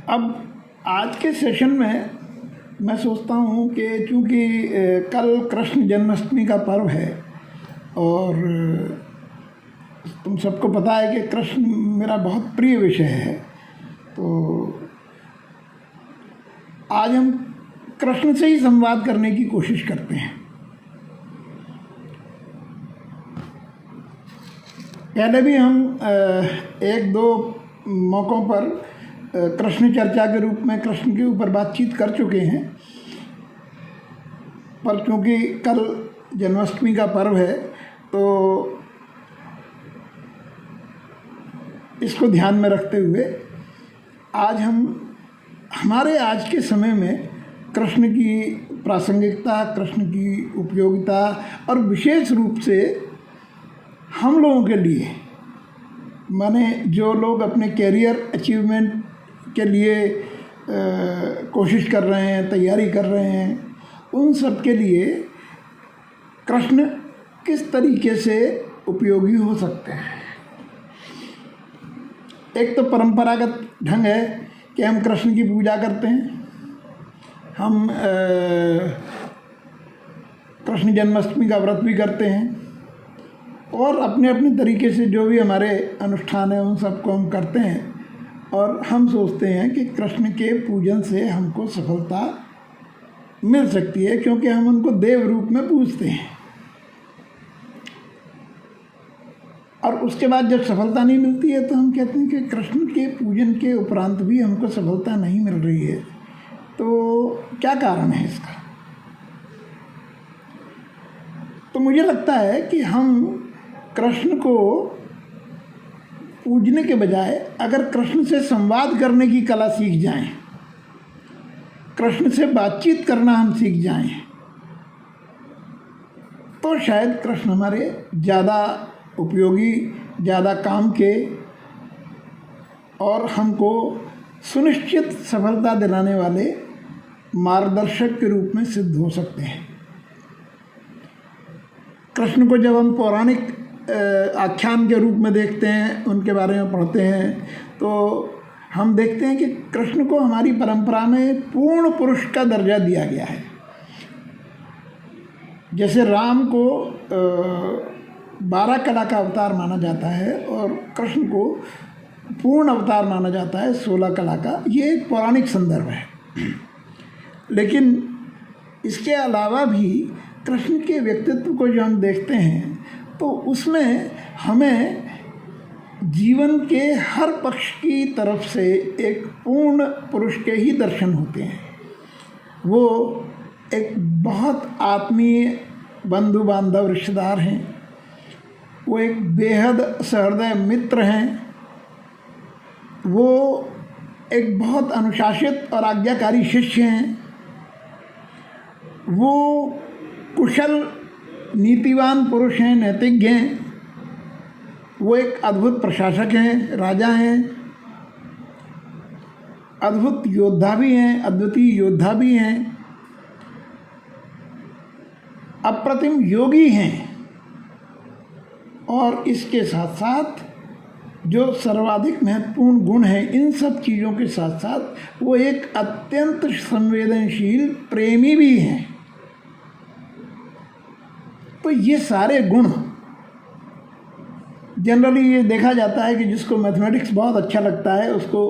अब आज के सेशन में मैं सोचता हूँ कि चूँकि कल कृष्ण जन्माष्टमी का पर्व है और तुम सबको पता है कि कृष्ण मेरा बहुत प्रिय विषय है, तो आज हम कृष्ण से ही संवाद करने की कोशिश करते हैं। पहले भी हम एक दो मौक़ों पर कृष्ण चर्चा के रूप में कृष्ण के ऊपर बातचीत कर चुके हैं, पर क्योंकि कल जन्माष्टमी का पर्व है तो इसको ध्यान में रखते हुए आज हमारे आज के समय में कृष्ण की प्रासंगिकता, कृष्ण की उपयोगिता और विशेष रूप से हम लोगों के लिए, माने जो लोग अपने कैरियर अचीवमेंट के लिए कोशिश कर रहे हैं, तैयारी कर रहे हैं, उन सब के लिए कृष्ण किस तरीके से उपयोगी हो सकते हैं। एक तो परंपरागत ढंग है कि हम कृष्ण की पूजा करते हैं, हम कृष्ण जन्माष्टमी का व्रत भी करते हैं और अपने अपने तरीके से जो भी हमारे अनुष्ठान हैं उन सबको हम करते हैं और हम सोचते हैं कि कृष्ण के पूजन से हमको सफलता मिल सकती है, क्योंकि हम उनको देव रूप में पूजते हैं। और उसके बाद जब सफलता नहीं मिलती है तो हम कहते हैं कि कृष्ण के पूजन के उपरांत भी हमको सफलता नहीं मिल रही है, तो क्या कारण है इसका। तो मुझे लगता है कि हम कृष्ण को पूजने के बजाय अगर कृष्ण से संवाद करने की कला सीख जाएं, कृष्ण से बातचीत करना हम सीख जाएं, तो शायद कृष्ण हमारे ज़्यादा उपयोगी, ज़्यादा काम के और हमको सुनिश्चित सफलता दिलाने वाले मार्गदर्शक के रूप में सिद्ध हो सकते हैं। कृष्ण को जब हम पौराणिक आख्यान के रूप में देखते हैं, उनके बारे में पढ़ते हैं, तो हम देखते हैं कि कृष्ण को हमारी परंपरा में पूर्ण पुरुष का दर्जा दिया गया है। जैसे राम को 12 कला का अवतार माना जाता है और कृष्ण को पूर्ण अवतार माना जाता है 16 कला का। ये एक पौराणिक संदर्भ है, लेकिन इसके अलावा भी कृष्ण के व्यक्तित्व को जो हम देखते हैं तो उसमें हमें जीवन के हर पक्ष की तरफ से एक पूर्ण पुरुष के ही दर्शन होते हैं। वो एक बहुत आत्मीय बंधु बांधव रिश्तेदार हैं, वो एक बेहद सहृदय मित्र हैं, वो एक बहुत अनुशासित और आज्ञाकारी शिष्य हैं, वो कुशल नीतिवान पुरुष हैं, नैतिज्ञ हैं, वो एक अद्भुत प्रशासक हैं, राजा हैं, अद्भुत योद्धा भी हैं, अद्वितीय योद्धा भी हैं, अप्रतिम योगी हैं। और इसके साथ साथ जो सर्वाधिक महत्वपूर्ण गुण है, इन सब चीज़ों के साथ साथ वो एक अत्यंत संवेदनशील प्रेमी भी हैं। तो ये सारे गुण, जनरली ये देखा जाता है कि जिसको मैथमेटिक्स बहुत अच्छा लगता है उसको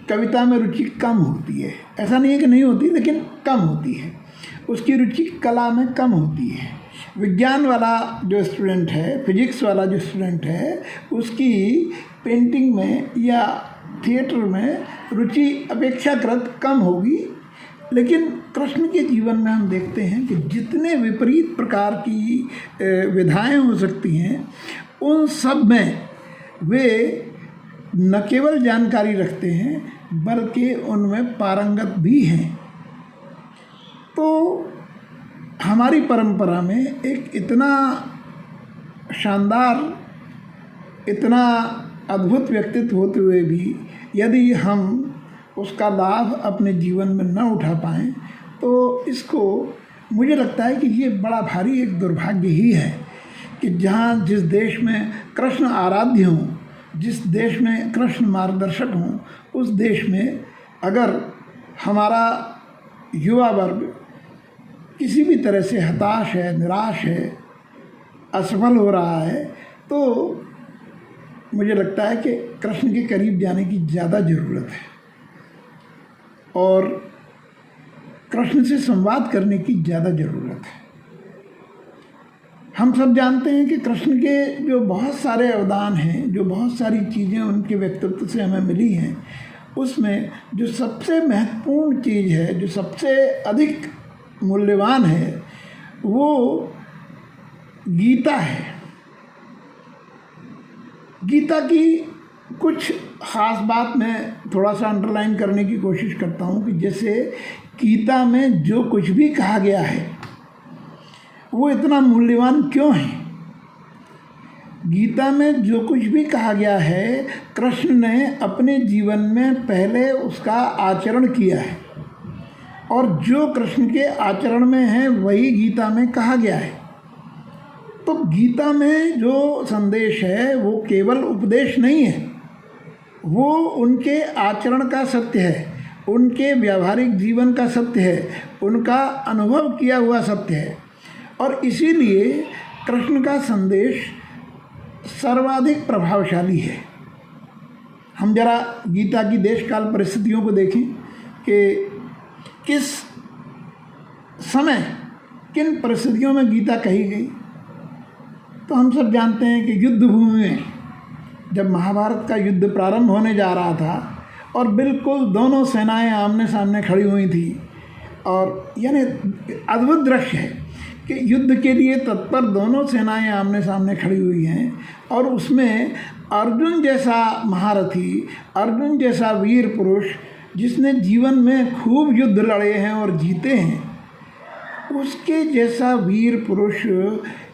कविता में रुचि कम होती है। ऐसा नहीं है कि नहीं होती, लेकिन कम होती है। उसकी रुचि कला में कम होती है। विज्ञान वाला जो स्टूडेंट है, फिजिक्स वाला जो स्टूडेंट है, उसकी पेंटिंग में या थिएटर में रुचि अपेक्षाकृत कम होगी। लेकिन कृष्ण के जीवन में हम देखते हैं कि जितने विपरीत प्रकार की विधाएं हो सकती हैं, उन सब में वे न केवल जानकारी रखते हैं बल्कि उनमें पारंगत भी हैं। तो हमारी परंपरा में एक इतना शानदार, इतना अद्भुत व्यक्तित्व होते हुए भी यदि हम उसका लाभ अपने जीवन में न उठा पाएँ तो इसको मुझे लगता है कि ये बड़ा भारी एक दुर्भाग्य ही है कि जहाँ जिस देश में कृष्ण आराध्य हों, जिस देश में कृष्ण मार्गदर्शक हों, उस देश में अगर हमारा युवा वर्ग किसी भी तरह से हताश है, निराश है, असफल हो रहा है, तो मुझे लगता है कि कृष्ण के करीब जाने की ज़्यादा ज़रूरत है और कृष्ण से संवाद करने की ज़्यादा ज़रूरत है। हम सब जानते हैं कि कृष्ण के जो बहुत सारे अवदान हैं, जो बहुत सारी चीज़ें उनके व्यक्तित्व से हमें मिली हैं, उसमें जो सबसे महत्वपूर्ण चीज़ है, जो सबसे अधिक मूल्यवान है, वो गीता है। गीता की कुछ ख़ास बात मैं थोड़ा सा अंडरलाइन करने की कोशिश करता हूँ कि जैसे गीता में जो कुछ भी कहा गया है वो इतना मूल्यवान क्यों है। गीता में जो कुछ भी कहा गया है, कृष्ण ने अपने जीवन में पहले उसका आचरण किया है और जो कृष्ण के आचरण में है वही गीता में कहा गया है। तो गीता में जो संदेश है वो केवल उपदेश नहीं है, वो उनके आचरण का सत्य है, उनके व्यावहारिक जीवन का सत्य है, उनका अनुभव किया हुआ सत्य है। और इसीलिए कृष्ण का संदेश सर्वाधिक प्रभावशाली है। हम जरा गीता की देश काल परिस्थितियों को देखें कि किस समय किन परिस्थितियों में गीता कही गई। तो हम सब जानते हैं कि युद्ध भूमि में जब महाभारत का युद्ध प्रारंभ होने जा रहा था और बिल्कुल दोनों सेनाएं आमने सामने खड़ी हुई थी और यानी अद्भुत दृश्य है कि युद्ध के लिए तत्पर दोनों सेनाएं आमने सामने खड़ी हुई हैं और उसमें अर्जुन जैसा महारथी, अर्जुन जैसा वीर पुरुष जिसने जीवन में खूब युद्ध लड़े हैं और जीते हैं, उसके जैसा वीर पुरुष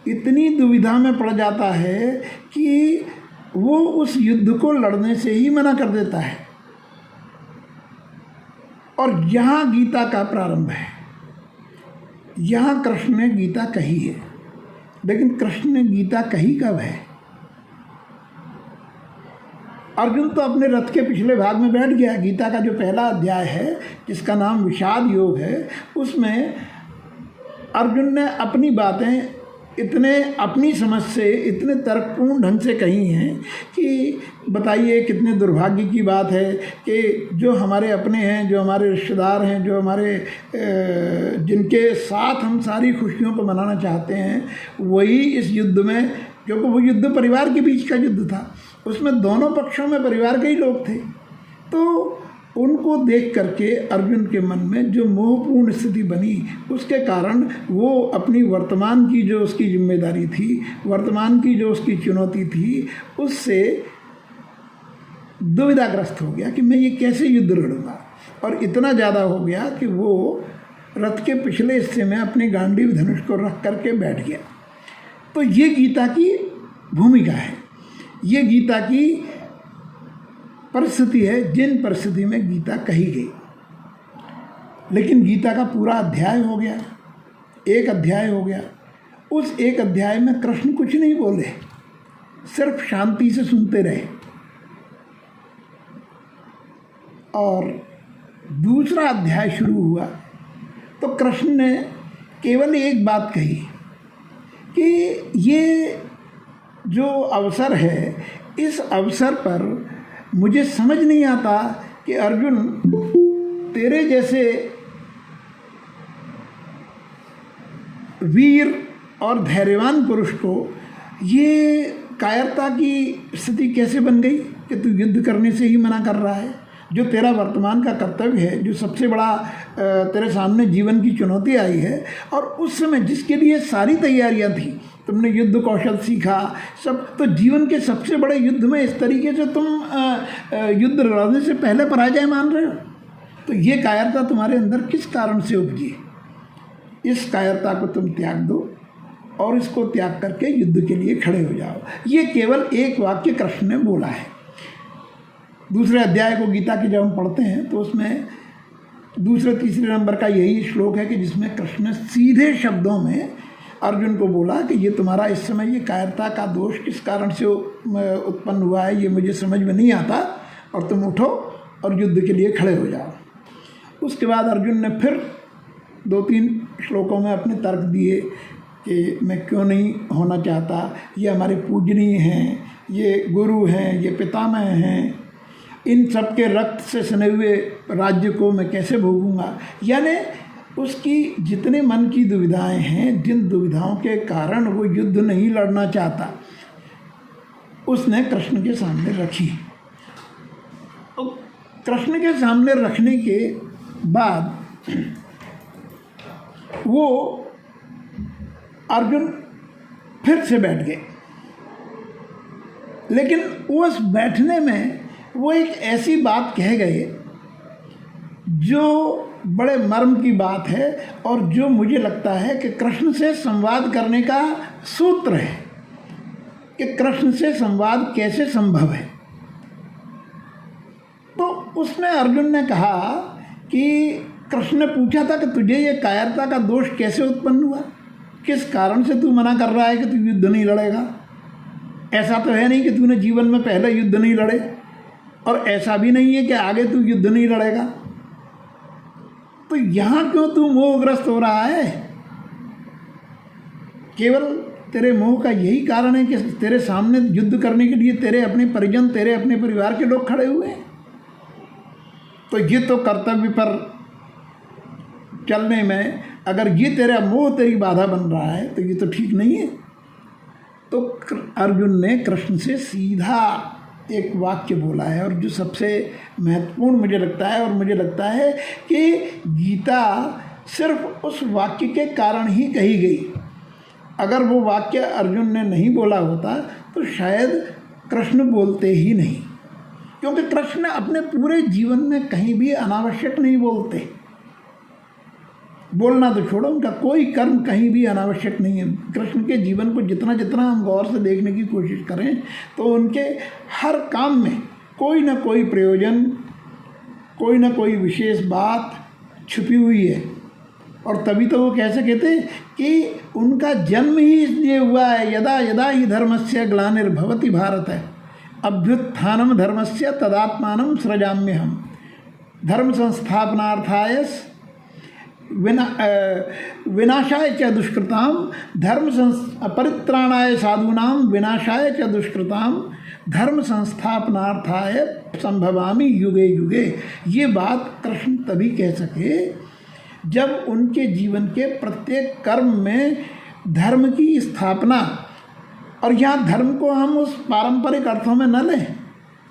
इतनी दुविधा में पड़ जाता है कि वो उस युद्ध को लड़ने से ही मना कर देता है। और यहाँ गीता का प्रारंभ है, यहाँ कृष्ण ने गीता कही है। लेकिन कृष्ण ने गीता कही कब है? अर्जुन तो अपने रथ के पिछले भाग में बैठ गया। गीता का जो पहला अध्याय है जिसका नाम विषाद योग है, उसमें अर्जुन ने अपनी बातें इतने अपनी समझ से इतने तर्कपूर्ण ढंग से कही हैं कि बताइए कितने दुर्भाग्य की बात है कि जो हमारे अपने हैं, जो हमारे रिश्तेदार हैं, जो हमारे जिनके साथ हम सारी खुशियों को मनाना चाहते हैं, वही इस युद्ध में, क्योंकि वो युद्ध परिवार के बीच का युद्ध था, उसमें दोनों पक्षों में परिवार के ही लोग थे। तो उनको देख करके अर्जुन के मन में जो मोहपूर्ण स्थिति बनी, उसके कारण वो अपनी वर्तमान की जो उसकी जिम्मेदारी थी, वर्तमान की जो उसकी चुनौती थी, उससे दुविधाग्रस्त हो गया कि मैं ये कैसे युद्ध लड़ूंगा। और इतना ज़्यादा हो गया कि वो रथ के पिछले हिस्से में अपने गांडीव धनुष को रख करके बैठ गया। तो ये गीता की भूमिका है, ये गीता की परिस्थिति है जिन परिस्थिति में गीता कही गई। लेकिन गीता का पूरा अध्याय हो गया, एक अध्याय हो गया। उस एक अध्याय में कृष्ण कुछ नहीं बोले, सिर्फ शांति से सुनते रहे। और दूसरा अध्याय शुरू हुआ तो कृष्ण ने केवल एक बात कही कि ये जो अवसर है, इस अवसर पर मुझे समझ नहीं आता कि अर्जुन, तेरे जैसे वीर और धैर्यवान पुरुष को ये कायरता की स्थिति कैसे बन गई कि तू युद्ध करने से ही मना कर रहा है। जो तेरा वर्तमान का कर्तव्य है, जो सबसे बड़ा तेरे सामने जीवन की चुनौती आई है, और उस समय जिसके लिए सारी तैयारियां थी, तुमने युद्ध कौशल सीखा सब, तो जीवन के सबसे बड़े युद्ध में इस तरीके से तुम युद्ध लड़ने से पहले पराजय मान रहे हो। तो ये कायरता तुम्हारे अंदर किस कारण से उपजी? इस कायरता को तुम त्याग दो और इसको त्याग करके युद्ध के लिए खड़े हो जाओ। ये केवल एक वाक्य कृष्ण ने बोला है। दूसरे अध्याय को गीता की जब हम पढ़ते हैं तो उसमें दूसरे तीसरे नंबर का यही श्लोक है कि जिसमें कृष्ण ने सीधे शब्दों में अर्जुन को बोला कि ये तुम्हारा इस समय ये कायरता का दोष किस कारण से उत्पन्न हुआ है, ये मुझे समझ में नहीं आता, और तुम उठो और युद्ध के लिए खड़े हो जाओ। उसके बाद अर्जुन ने फिर 2-3 श्लोकों में अपने तर्क दिए कि मैं क्यों नहीं होना चाहता, ये हमारे पूजनीय हैं, ये गुरु हैं, ये पितामह हैं, इन सब के रक्त से सने हुए राज्य को मैं कैसे भोगूंगा। यानी उसकी जितने मन की दुविधाएं हैं, जिन दुविधाओं के कारण वो युद्ध नहीं लड़ना चाहता, उसने कृष्ण के सामने रखी। कृष्ण के सामने रखने के बाद वो अर्जुन फिर से बैठ गए, लेकिन उस बैठने में वो एक ऐसी बात कह गए जो बड़े मर्म की बात है और जो मुझे लगता है कि कृष्ण से संवाद करने का सूत्र है कि कृष्ण से संवाद कैसे संभव है। तो उसमें अर्जुन ने कहा कि कृष्ण ने पूछा था कि तुझे ये कायरता का दोष कैसे उत्पन्न हुआ, किस कारण से तू मना कर रहा है कि तू युद्ध नहीं लड़ेगा। ऐसा तो है नहीं कि तूने जीवन में पहले युद्ध नहीं लड़े, और ऐसा भी नहीं है कि आगे तू युद्ध नहीं लड़ेगा। तो यहाँ क्यों तू मोहग्रस्त हो रहा है? केवल तेरे मोह का यही कारण है कि तेरे सामने युद्ध करने के लिए तेरे अपने परिजन, तेरे अपने परिवार के लोग खड़े हुए हैं। तो ये तो कर्तव्य पर चलने में अगर ये तेरा मोह तेरी बाधा बन रहा है तो ये तो ठीक नहीं है। तो अर्जुन ने कृष्ण से सीधा एक वाक्य बोला है, और जो सबसे महत्वपूर्ण मुझे लगता है, और मुझे लगता है कि गीता सिर्फ उस वाक्य के कारण ही कही गई। अगर वो वाक्य अर्जुन ने नहीं बोला होता तो शायद कृष्ण बोलते ही नहीं, क्योंकि कृष्ण अपने पूरे जीवन में कहीं भी अनावश्यक नहीं बोलते। बोलना तो छोड़ो, उनका कोई कर्म कहीं भी अनावश्यक नहीं है। कृष्ण के जीवन को जितना जितना हम गौर से देखने की कोशिश करें तो उनके हर काम में कोई ना कोई प्रयोजन, कोई ना कोई विशेष बात छुपी हुई है। और तभी तो वो कैसे कहते कि उनका जन्म ही इसलिए हुआ है, यदा यदा ही धर्मस्य ग्लानिर्भवति भारत है अभ्युत्थानम धर्मस्य तदात्मानं सृजाम्यहम् धर्म संस्थापनार्थाय विनाशाय च दुष्कृतां परित्राणाय साधूनां विनाशाय च दुष्कृतां धर्म संस्थापनार्थाय संभवामि युगे युगे। ये बात कृष्ण तभी कह सके जब उनके जीवन के प्रत्येक कर्म में धर्म की स्थापना, और यहाँ धर्म को हम उस पारंपरिक अर्थों में न लें।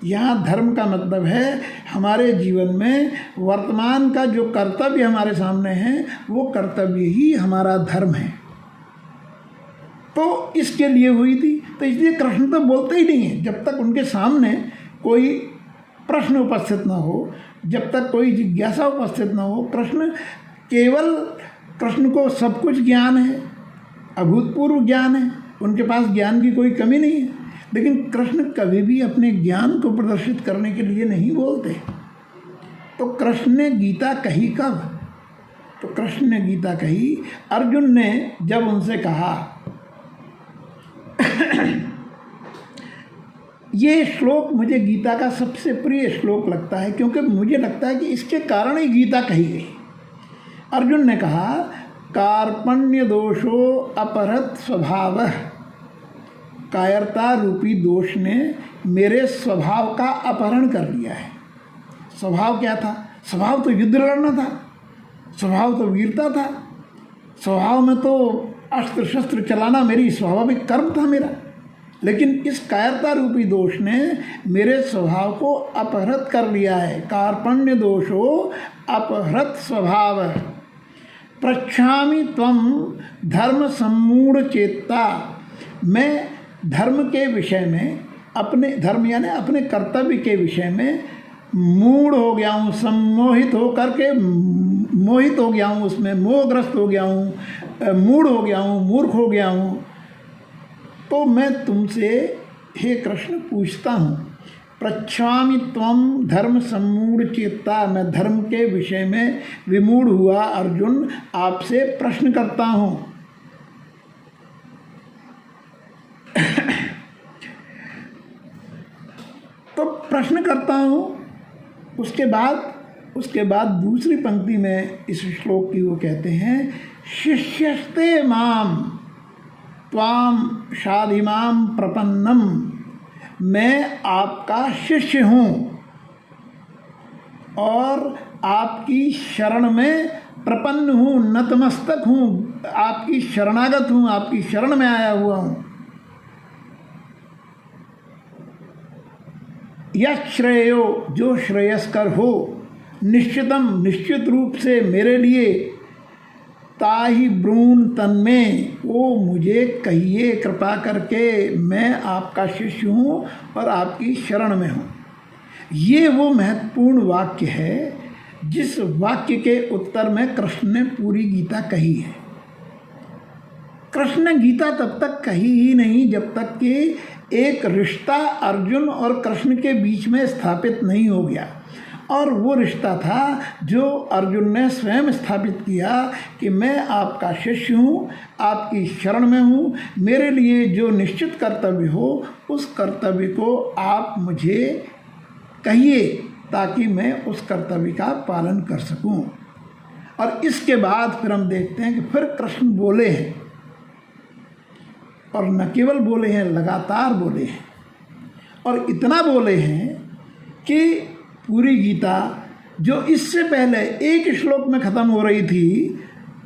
यहाँ धर्म का मतलब है हमारे जीवन में वर्तमान का जो कर्तव्य हमारे सामने है वो कर्तव्य ही हमारा धर्म है। तो इसके लिए हुई थी, तो इसलिए कृष्ण तो बोलते ही नहीं है जब तक उनके सामने कोई प्रश्न उपस्थित न हो, जब तक कोई जिज्ञासा उपस्थित न हो। कृष्ण को सब कुछ ज्ञान है, अभूतपूर्व ज्ञान है, उनके पास ज्ञान की कोई कमी नहीं है। लेकिन कृष्ण कभी भी अपने ज्ञान को प्रदर्शित करने के लिए नहीं बोलते। तो कृष्ण ने गीता कही कब? तो कृष्ण ने गीता कही अर्जुन ने जब उनसे कहा ये श्लोक मुझे गीता का सबसे प्रिय श्लोक लगता है, क्योंकि मुझे लगता है कि इसके कारण ही गीता कही गई। अर्जुन ने कहा कार्पण्य दोषो अपहृत स्वभावः, कायरता रूपी दोष ने मेरे स्वभाव का अपहरण कर लिया है। स्वभाव क्या था? स्वभाव तो युद्ध लड़ना था, स्वभाव तो वीरता था, स्वभाव में तो अस्त्र शस्त्र चलाना मेरी स्वाभाविक कर्म था मेरा। लेकिन इस कायरता रूपी दोष ने मेरे स्वभाव को अपहृत कर लिया है। कार्पण्य दोषो अपहृत स्वभाव प्रच्छामि त्वं धर्म सम्मूढ़ चेत्ता। मैं धर्म के विषय में, अपने धर्म यानी अपने कर्तव्य के विषय में मूढ़ हो गया हूँ, सम्मोहित हो करके मोहित हो गया हूँ, उसमें मोहग्रस्त हो गया हूँ, मूढ़ हो गया हूँ, मूर्ख हो गया हूँ। तो मैं तुमसे हे कृष्ण पूछता हूँ, प्रच्छामि त्वं धर्म सम्मूढ़ चेत्ता, मैं धर्म के विषय में विमूढ़ हुआ अर्जुन आपसे प्रश्न करता हूँ। तो प्रश्न करता हूँ उसके बाद दूसरी पंक्ति में इस श्लोक की वो कहते हैं, शिष्यस्ते माम त्वाम शाधिमाम प्रपन्नम, मैं आपका शिष्य हूँ और आपकी शरण में प्रपन्न हूँ, नतमस्तक हूँ, आपकी शरणागत हूँ, आपकी शरण में आया हुआ हूँ। यह श्रेयो, जो श्रेयस्कर हो, निश्चितम, निश्चित रूप से मेरे लिए, ताहि ब्रून तन्मे, वो मुझे कहिए कृपा करके, मैं आपका शिष्य हूँ और आपकी शरण में हूँ। ये वो महत्वपूर्ण वाक्य है जिस वाक्य के उत्तर में कृष्ण ने पूरी गीता कही है। कृष्ण ने गीता तब तक कही ही नहीं जब तक कि एक रिश्ता अर्जुन और कृष्ण के बीच में स्थापित नहीं हो गया। और वो रिश्ता था जो अर्जुन ने स्वयं स्थापित किया कि मैं आपका शिष्य हूँ, आपकी शरण में हूँ, मेरे लिए जो निश्चित कर्तव्य हो उस कर्तव्य को आप मुझे कहिए ताकि मैं उस कर्तव्य का पालन कर सकूं। और इसके बाद फिर हम देखते हैं कि फिर कृष्ण बोले हैं, और न केवल बोले हैं, लगातार बोले हैं, और इतना बोले हैं कि पूरी गीता जो इससे पहले एक श्लोक में ख़त्म हो रही थी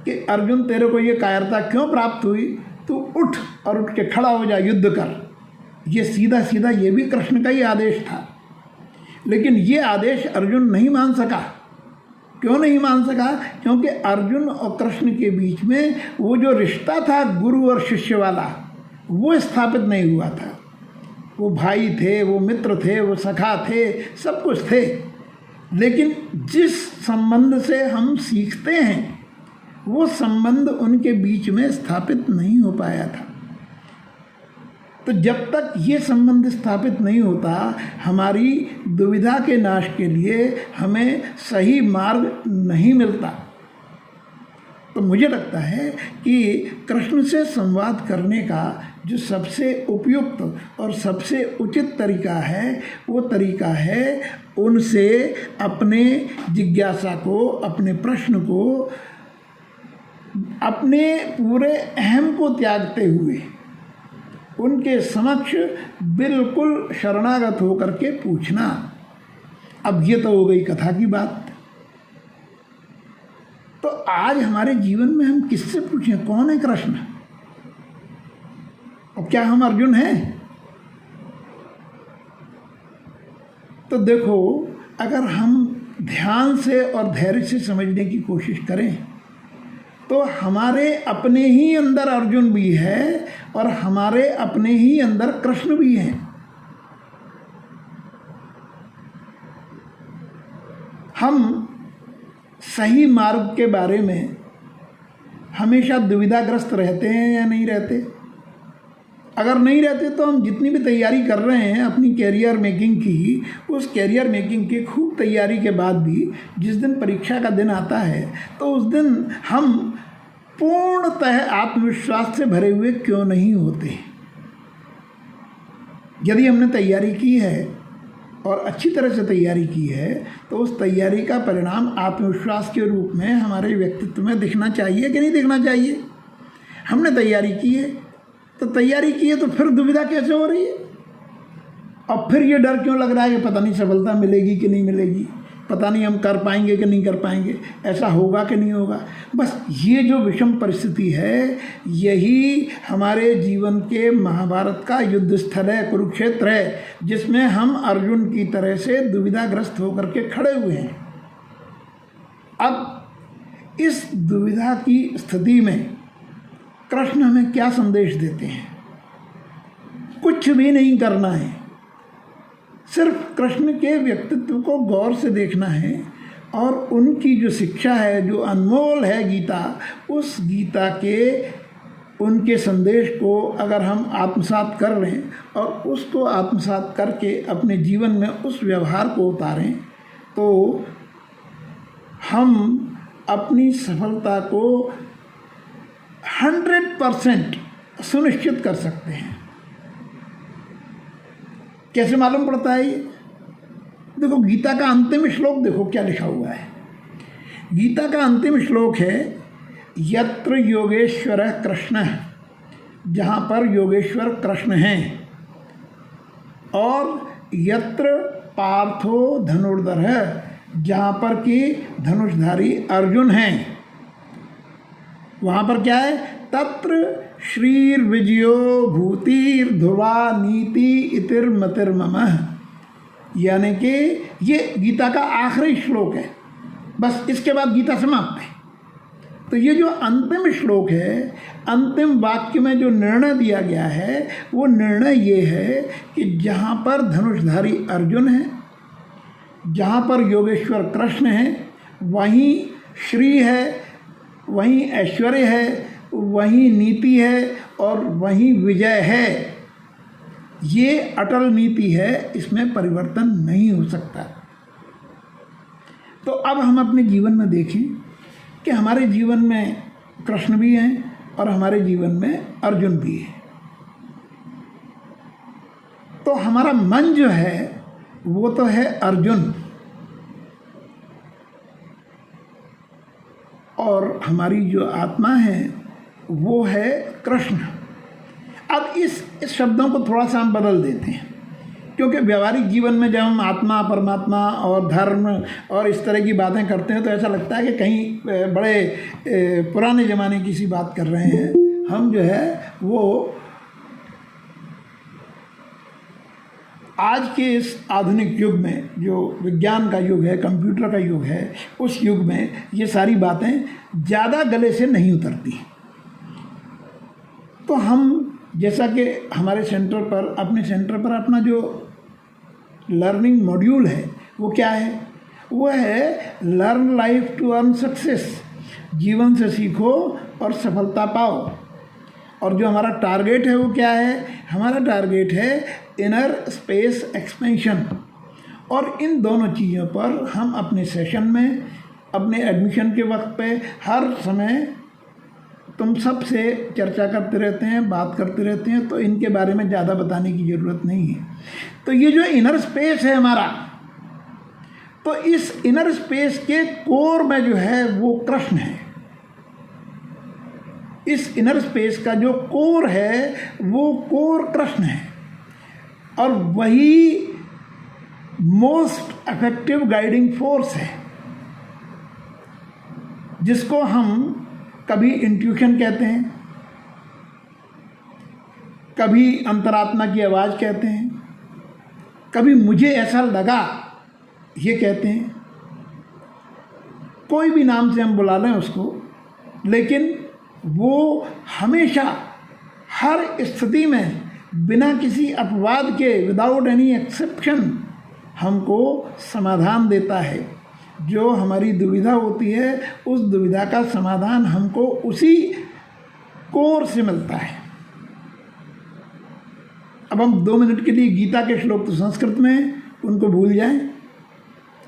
कि अर्जुन तेरे को ये कायरता क्यों प्राप्त हुई, तू उठ और उठ के खड़ा हो जा, युद्ध कर, ये सीधा सीधा ये भी कृष्ण का ही आदेश था। लेकिन ये आदेश अर्जुन नहीं मान सका। क्यों नहीं मान सका? क्योंकि अर्जुन और कृष्ण के बीच में वो जो रिश्ता था गुरु और शिष्य वाला, वो स्थापित नहीं हुआ था। वो भाई थे, वो मित्र थे, वो सखा थे, सब कुछ थे, लेकिन जिस संबंध से हम सीखते हैं वो संबंध उनके बीच में स्थापित नहीं हो पाया था। तो जब तक ये संबंध स्थापित नहीं होता, हमारी दुविधा के नाश के लिए हमें सही मार्ग नहीं मिलता। तो मुझे लगता है कि कृष्ण से संवाद करने का जो सबसे उपयुक्त और सबसे उचित तरीका है, वो तरीका है उनसे अपने जिज्ञासा को, अपने प्रश्न को, अपने पूरे अहम को त्यागते हुए उनके समक्ष बिल्कुल शरणागत होकर के पूछना। अब ये तो हो गई कथा की बात। तो आज हमारे जीवन में हम किससे पूछें, कौन है कृष्ण? और क्या हम अर्जुन हैं? तो देखो, अगर हम ध्यान से और धैर्य से समझने की कोशिश करें तो हमारे अपने ही अंदर अर्जुन भी है और हमारे अपने ही अंदर कृष्ण भी हैं। हम सही मार्ग के बारे में हमेशा दुविधाग्रस्त रहते हैं या नहीं रहते? अगर नहीं रहते तो हम जितनी भी तैयारी कर रहे हैं अपनी कैरियर मेकिंग की, उस कैरियर मेकिंग की खूब तैयारी के बाद भी जिस दिन परीक्षा का दिन आता है तो उस दिन हम पूर्णतः आत्मविश्वास से भरे हुए क्यों नहीं होते? यदि हमने तैयारी की है और अच्छी तरह से तैयारी की है तो उस तैयारी का परिणाम आत्मविश्वास के रूप में हमारे व्यक्तित्व में दिखना चाहिए कि नहीं दिखना चाहिए? हमने तैयारी की है तो फिर दुविधा कैसे हो रही है? और फिर ये डर क्यों लग रहा है कि पता नहीं सफलता मिलेगी कि नहीं मिलेगी, पता नहीं हम कर पाएंगे कि नहीं कर पाएंगे, ऐसा होगा कि नहीं होगा? बस ये जो विषम परिस्थिति है, यही हमारे जीवन के महाभारत का युद्ध स्थल है, कुरुक्षेत्र है, जिसमें हम अर्जुन की तरह से दुविधाग्रस्त होकर के खड़े हुए हैं। अब इस दुविधा की स्थिति में कृष्ण हमें क्या संदेश देते हैं? कुछ भी नहीं करना है, सिर्फ कृष्ण के व्यक्तित्व को गौर से देखना है और उनकी जो शिक्षा है, जो अनमोल है गीता, उस गीता के उनके संदेश को अगर हम आत्मसात कर लें और उसको आत्मसात करके अपने जीवन में उस व्यवहार को उतारें तो हम अपनी सफलता को 100% सुनिश्चित कर सकते हैं। कैसे मालूम पड़ता है ये? देखो गीता का अंतिम श्लोक देखो क्या लिखा हुआ है। गीता का अंतिम श्लोक है यत्र योगेश्वर कृष्ण, जहाँ पर योगेश्वर कृष्ण हैं, और यत्र पार्थो धनुर्धर है, जहाँ पर कि धनुषधारी अर्जुन हैं। वहाँ पर क्या है, तत्र श्रीर विजयो भूतिर ध्रुवा नीति इतिर मतिर्ममः, यानी कि ये गीता का आखिरी श्लोक है, बस इसके बाद गीता समाप्त है। तो ये जो अंतिम श्लोक है, अंतिम वाक्य में जो निर्णय दिया गया है वो निर्णय ये है कि जहाँ पर धनुषधारी अर्जुन है, जहाँ पर योगेश्वर कृष्ण है, वहीं श्री है, वहीं ऐश्वर्य है, वहीं नीति है और वहीं विजय है। ये अटल नीति है, इसमें परिवर्तन नहीं हो सकता। तो अब हम अपने जीवन में देखें कि हमारे जीवन में कृष्ण भी हैं और हमारे जीवन में अर्जुन भी है। तो हमारा मन जो है वो तो है अर्जुन, और हमारी जो आत्मा है वो है कृष्ण। अब इस शब्दों को थोड़ा सा हम बदल देते हैं, क्योंकि व्यवहारिक जीवन में जब हम आत्मा, परमात्मा और धर्म और इस तरह की बातें करते हैं तो ऐसा लगता है कि कहीं बड़े पुराने ज़माने की सी बात कर रहे हैं। हम जो है वो आज के इस आधुनिक युग में, जो विज्ञान का युग है, कंप्यूटर का युग है, उस युग में ये सारी बातें ज़्यादा गले से नहीं उतरती। तो हम जैसा कि हमारे सेंटर पर, अपने सेंटर पर अपना जो लर्निंग मॉड्यूल है वो क्या है, वो है learn life to earn success, जीवन से सीखो और सफलता पाओ। और जो हमारा टारगेट है वो क्या है, हमारा टारगेट है इनर स्पेस एक्सपेंशन। और इन दोनों चीज़ों पर हम अपने सेशन में, अपने एडमिशन के वक्त पे हर समय तुम सब से चर्चा करते रहते हैं, बात करते रहते हैं, तो इनके बारे में ज़्यादा बताने की ज़रूरत नहीं है। तो ये जो इनर स्पेस है हमारा, तो इस इनर स्पेस के कोर में जो है वो कृष्ण है। इस इनर स्पेस का जो कोर है वो कोर कृष्ण है, और वही मोस्ट इफेक्टिव गाइडिंग फोर्स है, जिसको हम कभी इंट्यूशन कहते हैं, कभी अंतरात्मा की आवाज़ कहते हैं, कभी मुझे ऐसा लगा ये कहते हैं। कोई भी नाम से हम बुला लें उसको, लेकिन वो हमेशा हर स्थिति में बिना किसी अपवाद के, विदाउट एनी एक्सेप्शन, हमको समाधान देता है। जो हमारी दुविधा होती है उस दुविधा का समाधान हमको उसी कोर से मिलता है। अब हम 2 मिनट के लिए गीता के श्लोक तो संस्कृत में, उनको भूल जाएं।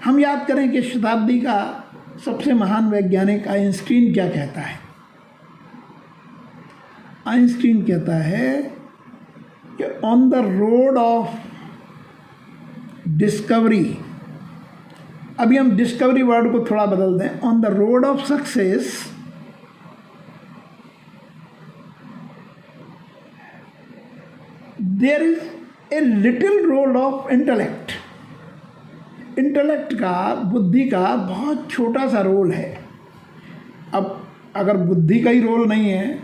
हम याद करें कि शताब्दी का सबसे महान वैज्ञानिक आइंस्टीन क्या कहता है। आइंस्टीन कहता है कि on the road of discovery, अभी हम डिस्कवरी वर्ड को थोड़ा बदल दें, on the road of success there is a little role of intellect. Intellect का, बुद्धि का बहुत छोटा सा रोल है। अब अगर बुद्धि का ही रोल नहीं है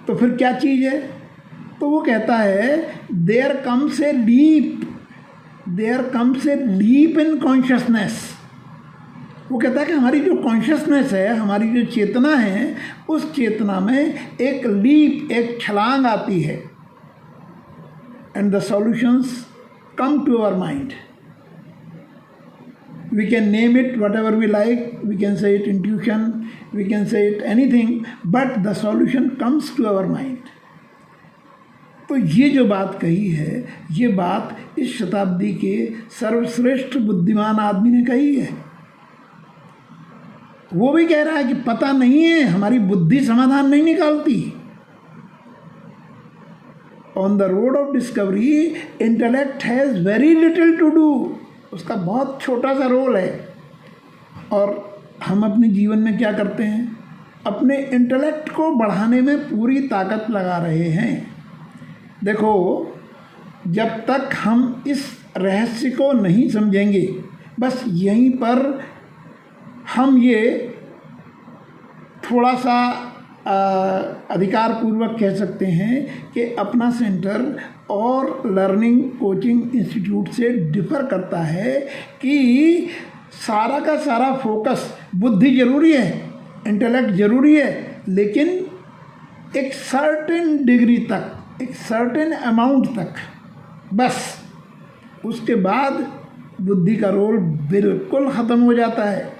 तो फिर क्या चीज़ है, तो वो कहता है there comes a leap in consciousness. वो कहता है कि हमारी जो कॉन्शियसनेस है, हमारी जो चेतना है, उस चेतना में एक लीप, एक छलांग आती है, and the solutions come to our mind. We can name it whatever we like, we can say it intuition, we can say it anything, but the solution comes to our mind. तो ये जो बात कही है, ये बात इस शताब्दी के सर्वश्रेष्ठ बुद्धिमान आदमी ने कही है। वो भी कह रहा है कि पता नहीं है, हमारी बुद्धि समाधान नहीं निकालती। On the road of discovery, intellect has very little to do. उसका बहुत छोटा सा रोल है। और हम अपने जीवन में क्या करते हैं, अपने इंटेलेक्ट को बढ़ाने में पूरी ताकत लगा रहे हैं। देखो, जब तक हम इस रहस्य को नहीं समझेंगे, बस यहीं पर हम ये थोड़ा सा अधिकारपूर्वक कह सकते हैं कि अपना सेंटर और लर्निंग कोचिंग इंस्टीट्यूट से डिफ़र करता है कि सारा का सारा फोकस, बुद्धि ज़रूरी है, इंटेलेक्ट ज़रूरी है, लेकिन एक सर्टेन डिग्री तक, एक सर्टेन अमाउंट तक, बस उसके बाद बुद्धि का रोल बिल्कुल ख़त्म हो जाता है।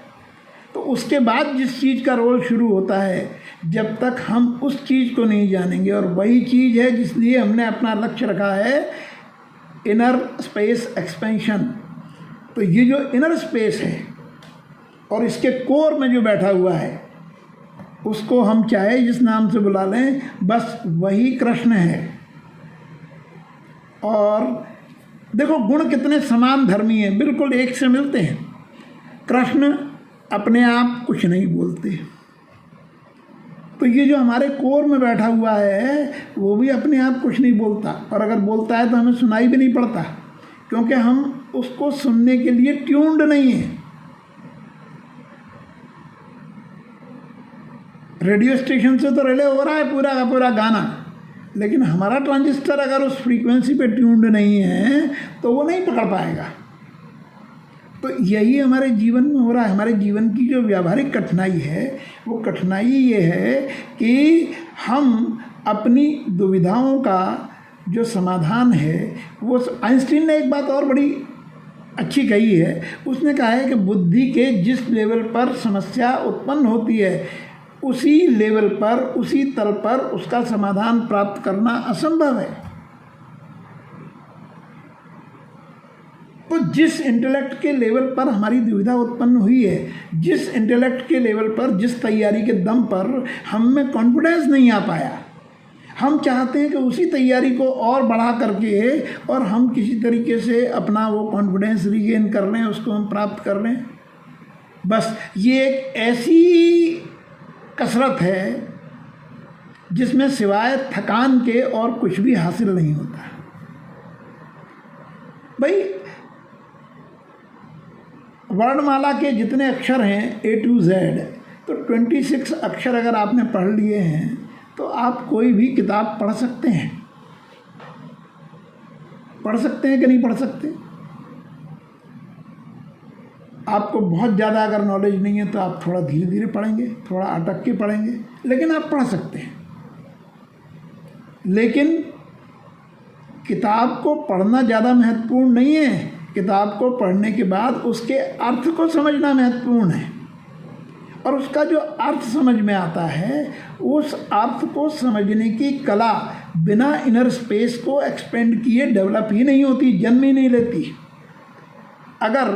तो उसके बाद जिस चीज़ का रोल शुरू होता है, जब तक हम उस चीज़ को नहीं जानेंगे, और वही चीज़ है जिसलिए हमने अपना लक्ष्य रखा है इनर स्पेस एक्सपेंशन। तो ये जो इनर स्पेस है और इसके कोर में जो बैठा हुआ है, उसको हम चाहे जिस नाम से बुला लें, बस वही कृष्ण है। और देखो, गुण कितने समान धर्मी हैं, बिल्कुल एक से मिलते हैं। कृष्ण अपने आप कुछ नहीं बोलते, तो ये जो हमारे कोर में बैठा हुआ है वो भी अपने आप कुछ नहीं बोलता, और अगर बोलता है तो हमें सुनाई भी नहीं पड़ता, क्योंकि हम उसको सुनने के लिए ट्यून्ड नहीं हैं। रेडियो स्टेशन से तो रिले हो रहा है पूरा का पूरा गाना, लेकिन हमारा ट्रांजिस्टर अगर उस फ्रीक्वेंसी पे ट्यून्ड नहीं है तो वो नहीं पकड़ पाएगा। तो यही हमारे जीवन में हो रहा है। हमारे जीवन की जो व्यावहारिक कठिनाई है, वो कठिनाई ये है कि हम अपनी दुविधाओं का जो समाधान है, वो आइंस्टीन ने एक बात और बड़ी अच्छी कही है। उसने कहा है कि बुद्धि के जिस लेवल पर समस्या उत्पन्न होती है, उसी लेवल पर, उसी तल पर उसका समाधान प्राप्त करना असंभव है। तो जिस इंटेलेक्ट के लेवल पर हमारी दुविधा उत्पन्न हुई है, जिस इंटेलेक्ट के लेवल पर, जिस तैयारी के दम पर हम में कॉन्फिडेंस नहीं आ पाया, हम चाहते हैं कि उसी तैयारी को और बढ़ा करके और हम किसी तरीके से अपना वो कॉन्फिडेंस रीगेन कर लें, उसको हम प्राप्त कर लें। बस ये एक ऐसी कसरत है जिसमें सिवाय थकान के और कुछ भी हासिल नहीं होता। भाई, वर्णमाला के जितने अक्षर हैं A to Z, तो 26 अक्षर अगर आपने पढ़ लिए हैं तो आप कोई भी किताब पढ़ सकते हैं। पढ़ सकते हैं कि नहीं पढ़ सकते? आपको बहुत ज़्यादा अगर नॉलेज नहीं है तो आप थोड़ा धीरे धीरे पढ़ेंगे, थोड़ा अटक के पढ़ेंगे, लेकिन आप पढ़ सकते हैं। लेकिन किताब को पढ़ना ज़्यादा महत्वपूर्ण नहीं है, किताब को पढ़ने के बाद उसके अर्थ को समझना महत्वपूर्ण है। और उसका जो अर्थ समझ में आता है, उस अर्थ को समझने की कला बिना इनर स्पेस को एक्सपेंड किए डेवलप ही नहीं होती, जन्म ही नहीं लेती। अगर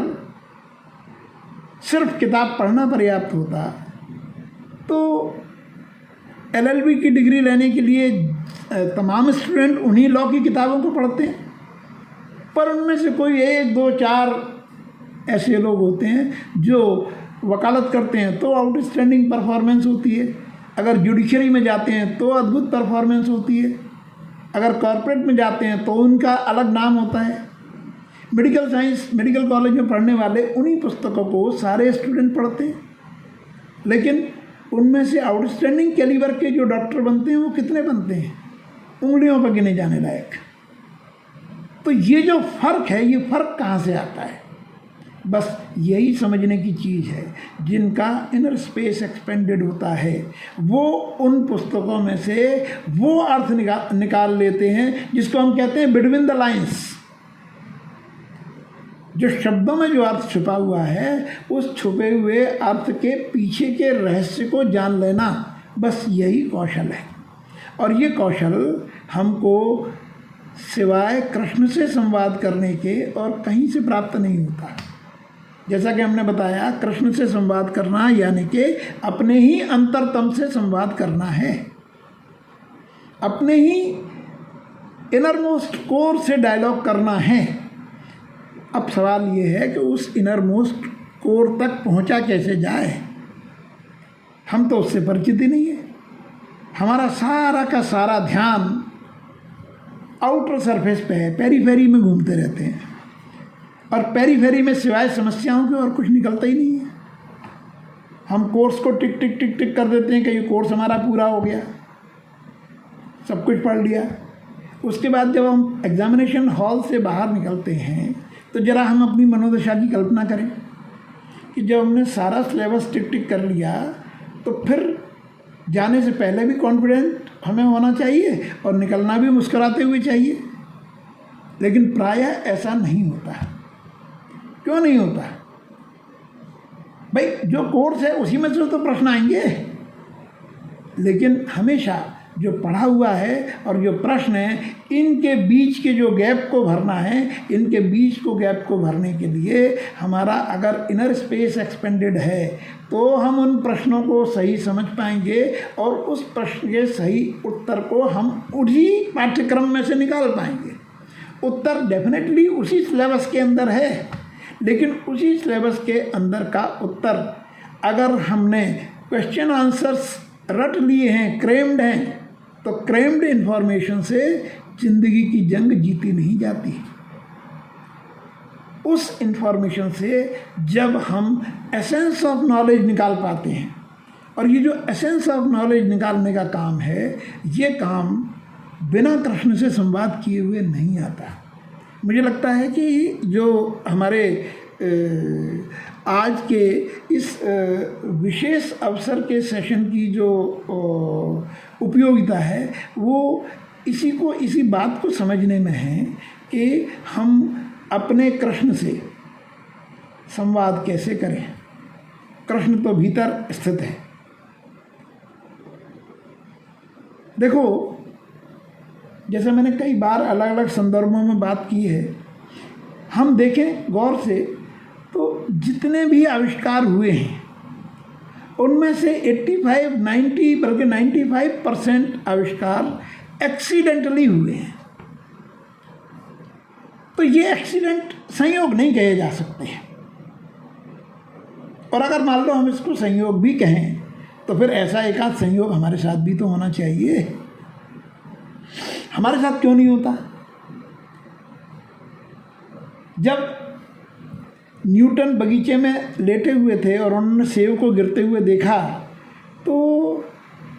सिर्फ किताब पढ़ना पर्याप्त होता तो LLB की डिग्री लेने के लिए तमाम स्टूडेंट उन्हीं लॉ की किताबों को पढ़ते हैं, पर उनमें से कोई 1, 2, 4 ऐसे लोग होते हैं जो वकालत करते हैं तो आउटस्टैंडिंग परफॉर्मेंस होती है, अगर जुडिशरी में जाते हैं तो अद्भुत परफॉर्मेंस होती है, अगर कॉर्पोरेट में जाते हैं तो उनका अलग नाम होता है। मेडिकल साइंस, मेडिकल कॉलेज में पढ़ने वाले उन्हीं पुस्तकों को सारे स्टूडेंट पढ़ते हैं, लेकिन उनमें से आउटस्टैंडिंग कैलिबर के जो डॉक्टर बनते हैं वो कितने बनते हैं? उंगलियों पर गिने जाने लायक। तो ये जो फ़र्क है, ये फ़र्क कहाँ से आता है? बस यही समझने की चीज़ है। जिनका इनर स्पेस एक्सपेंडेड होता है वो उन पुस्तकों में से वो अर्थ निकाल लेते हैं जिसको हम कहते हैं बिटवीन द लाइन्स। जो शब्दों में जो अर्थ छुपा हुआ है, उस छुपे हुए अर्थ के पीछे के रहस्य को जान लेना, बस यही कौशल है। और ये कौशल हमको सिवाय कृष्ण से संवाद करने के और कहीं से प्राप्त नहीं होता। जैसा कि हमने बताया, कृष्ण से संवाद करना यानी कि अपने ही अंतरतम से संवाद करना है, अपने ही इनरमोस्ट कोर से डायलॉग करना है। अब सवाल ये है कि उस इनर मोस्ट कोर तक पहुंचा कैसे जाए। हम तो उससे परिचित ही नहीं है। हमारा सारा का सारा ध्यान आउटर सरफेस पे है, पेरीफेरी में घूमते रहते हैं, और पेरीफेरी में सिवाय समस्याओं के और कुछ निकलता ही नहीं है। हम कोर्स को टिक टिक टिक टिक कर देते हैं कि ये कोर्स हमारा पूरा हो गया, सब कुछ पढ़ लिया। उसके बाद जब हम एग्जामिनेशन हॉल से बाहर निकलते हैं तो ज़रा हम अपनी मनोदशा की कल्पना करें कि जब हमने सारा सिलेबस टिक टिक कर लिया तो फिर जाने से पहले भी कॉन्फिडेंट हमें होना चाहिए और निकलना भी मुस्कुराते हुए चाहिए। लेकिन प्रायः ऐसा नहीं होता। क्यों नहीं होता? भाई जो कोर्स है उसी में से तो प्रश्न आएंगे, लेकिन हमेशा जो पढ़ा हुआ है और जो प्रश्न है, इनके बीच के जो गैप को भरना है, इनके बीच को गैप को भरने के लिए हमारा अगर इनर स्पेस एक्सपेंडेड है तो हम उन प्रश्नों को सही समझ पाएंगे और उस प्रश्न के सही उत्तर को हम उसी पाठ्यक्रम में से निकाल पाएंगे। उत्तर डेफिनेटली उसी सिलेबस के अंदर है, लेकिन उसी सिलेबस के अंदर का उत्तर अगर हमने क्वेश्चन आंसर्स रट लिए हैं, क्रेम्ड हैं, तो क्रेम्ड इन्फॉर्मेशन से जिंदगी की जंग जीती नहीं जाती। उस इन्फॉर्मेशन से जब हम एसेंस ऑफ नॉलेज निकाल पाते हैं, और ये जो एसेंस ऑफ नॉलेज निकालने का काम है, ये काम बिना कृष्ण से संवाद किए हुए नहीं आता। मुझे लगता है कि जो हमारे आज के इस विशेष अवसर के सेशन की जो उपयोगिता है वो इसी बात को समझने में है कि हम अपने कृष्ण से संवाद कैसे करें। कृष्ण तो भीतर स्थित है। देखो, जैसे मैंने कई बार अलग अलग संदर्भों में बात की है, हम देखें गौर से तो जितने भी आविष्कार हुए हैं उनमें से 85, 90 बल्कि 95% आविष्कार एक्सीडेंटली हुए हैं। तो ये एक्सीडेंट संयोग नहीं कहे जा सकते हैं, और अगर मान लो हम इसको संयोग भी कहें तो फिर ऐसा एक आध संयोग हमारे साथ भी तो होना चाहिए। हमारे साथ क्यों नहीं होता? जब न्यूटन बगीचे में लेटे हुए थे और उन्होंने सेब को गिरते हुए देखा, तो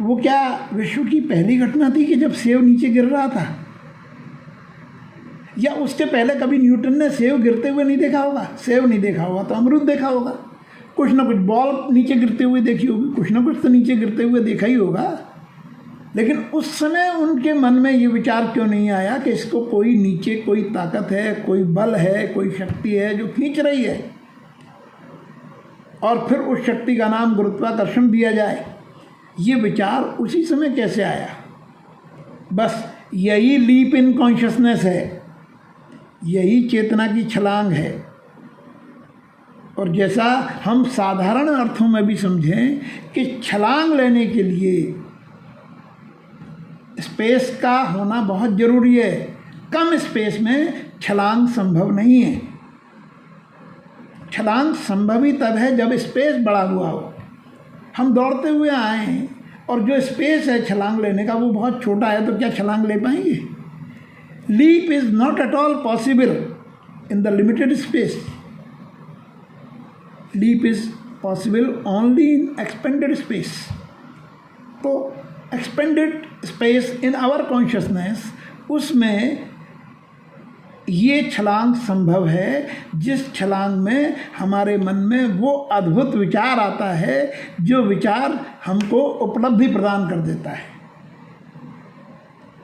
वो क्या विश्व की पहली घटना थी कि जब सेब नीचे गिर रहा था? या उसके पहले कभी न्यूटन ने सेब गिरते हुए नहीं देखा होगा? सेब नहीं देखा होगा तो अमरूद देखा होगा, कुछ ना कुछ बॉल नीचे गिरते हुए देखी होगी, कुछ ना कुछ तो नीचे गिरते हुए देखा ही होगा। लेकिन उस समय उनके मन में ये विचार क्यों नहीं आया कि इसको कोई नीचे कोई ताकत है, कोई बल है, कोई शक्ति है जो खींच रही है, और फिर उस शक्ति का नाम गुरुत्वाकर्षण दिया जाए? ये विचार उसी समय कैसे आया? बस यही लीप इन कॉन्शियसनेस है, यही चेतना की छलांग है। और जैसा हम साधारण अर्थों में भी समझें कि छलांग लेने के लिए स्पेस का होना बहुत ज़रूरी है। कम स्पेस में छलांग संभव नहीं है। छलांग संभव ही तब है जब स्पेस बड़ा हुआ हो। हम दौड़ते हुए आए हैं और जो स्पेस है छलांग लेने का वो बहुत छोटा है, तो क्या छलांग ले पाएंगे? Leap is not at all possible in the limited space. Leap is possible only in expanded space. तो expanded space in our consciousness, उसमें ये छलांग संभव है जिस छलांग में हमारे मन में वो अद्भुत विचार आता है जो विचार हमको उपलब्धि प्रदान कर देता है।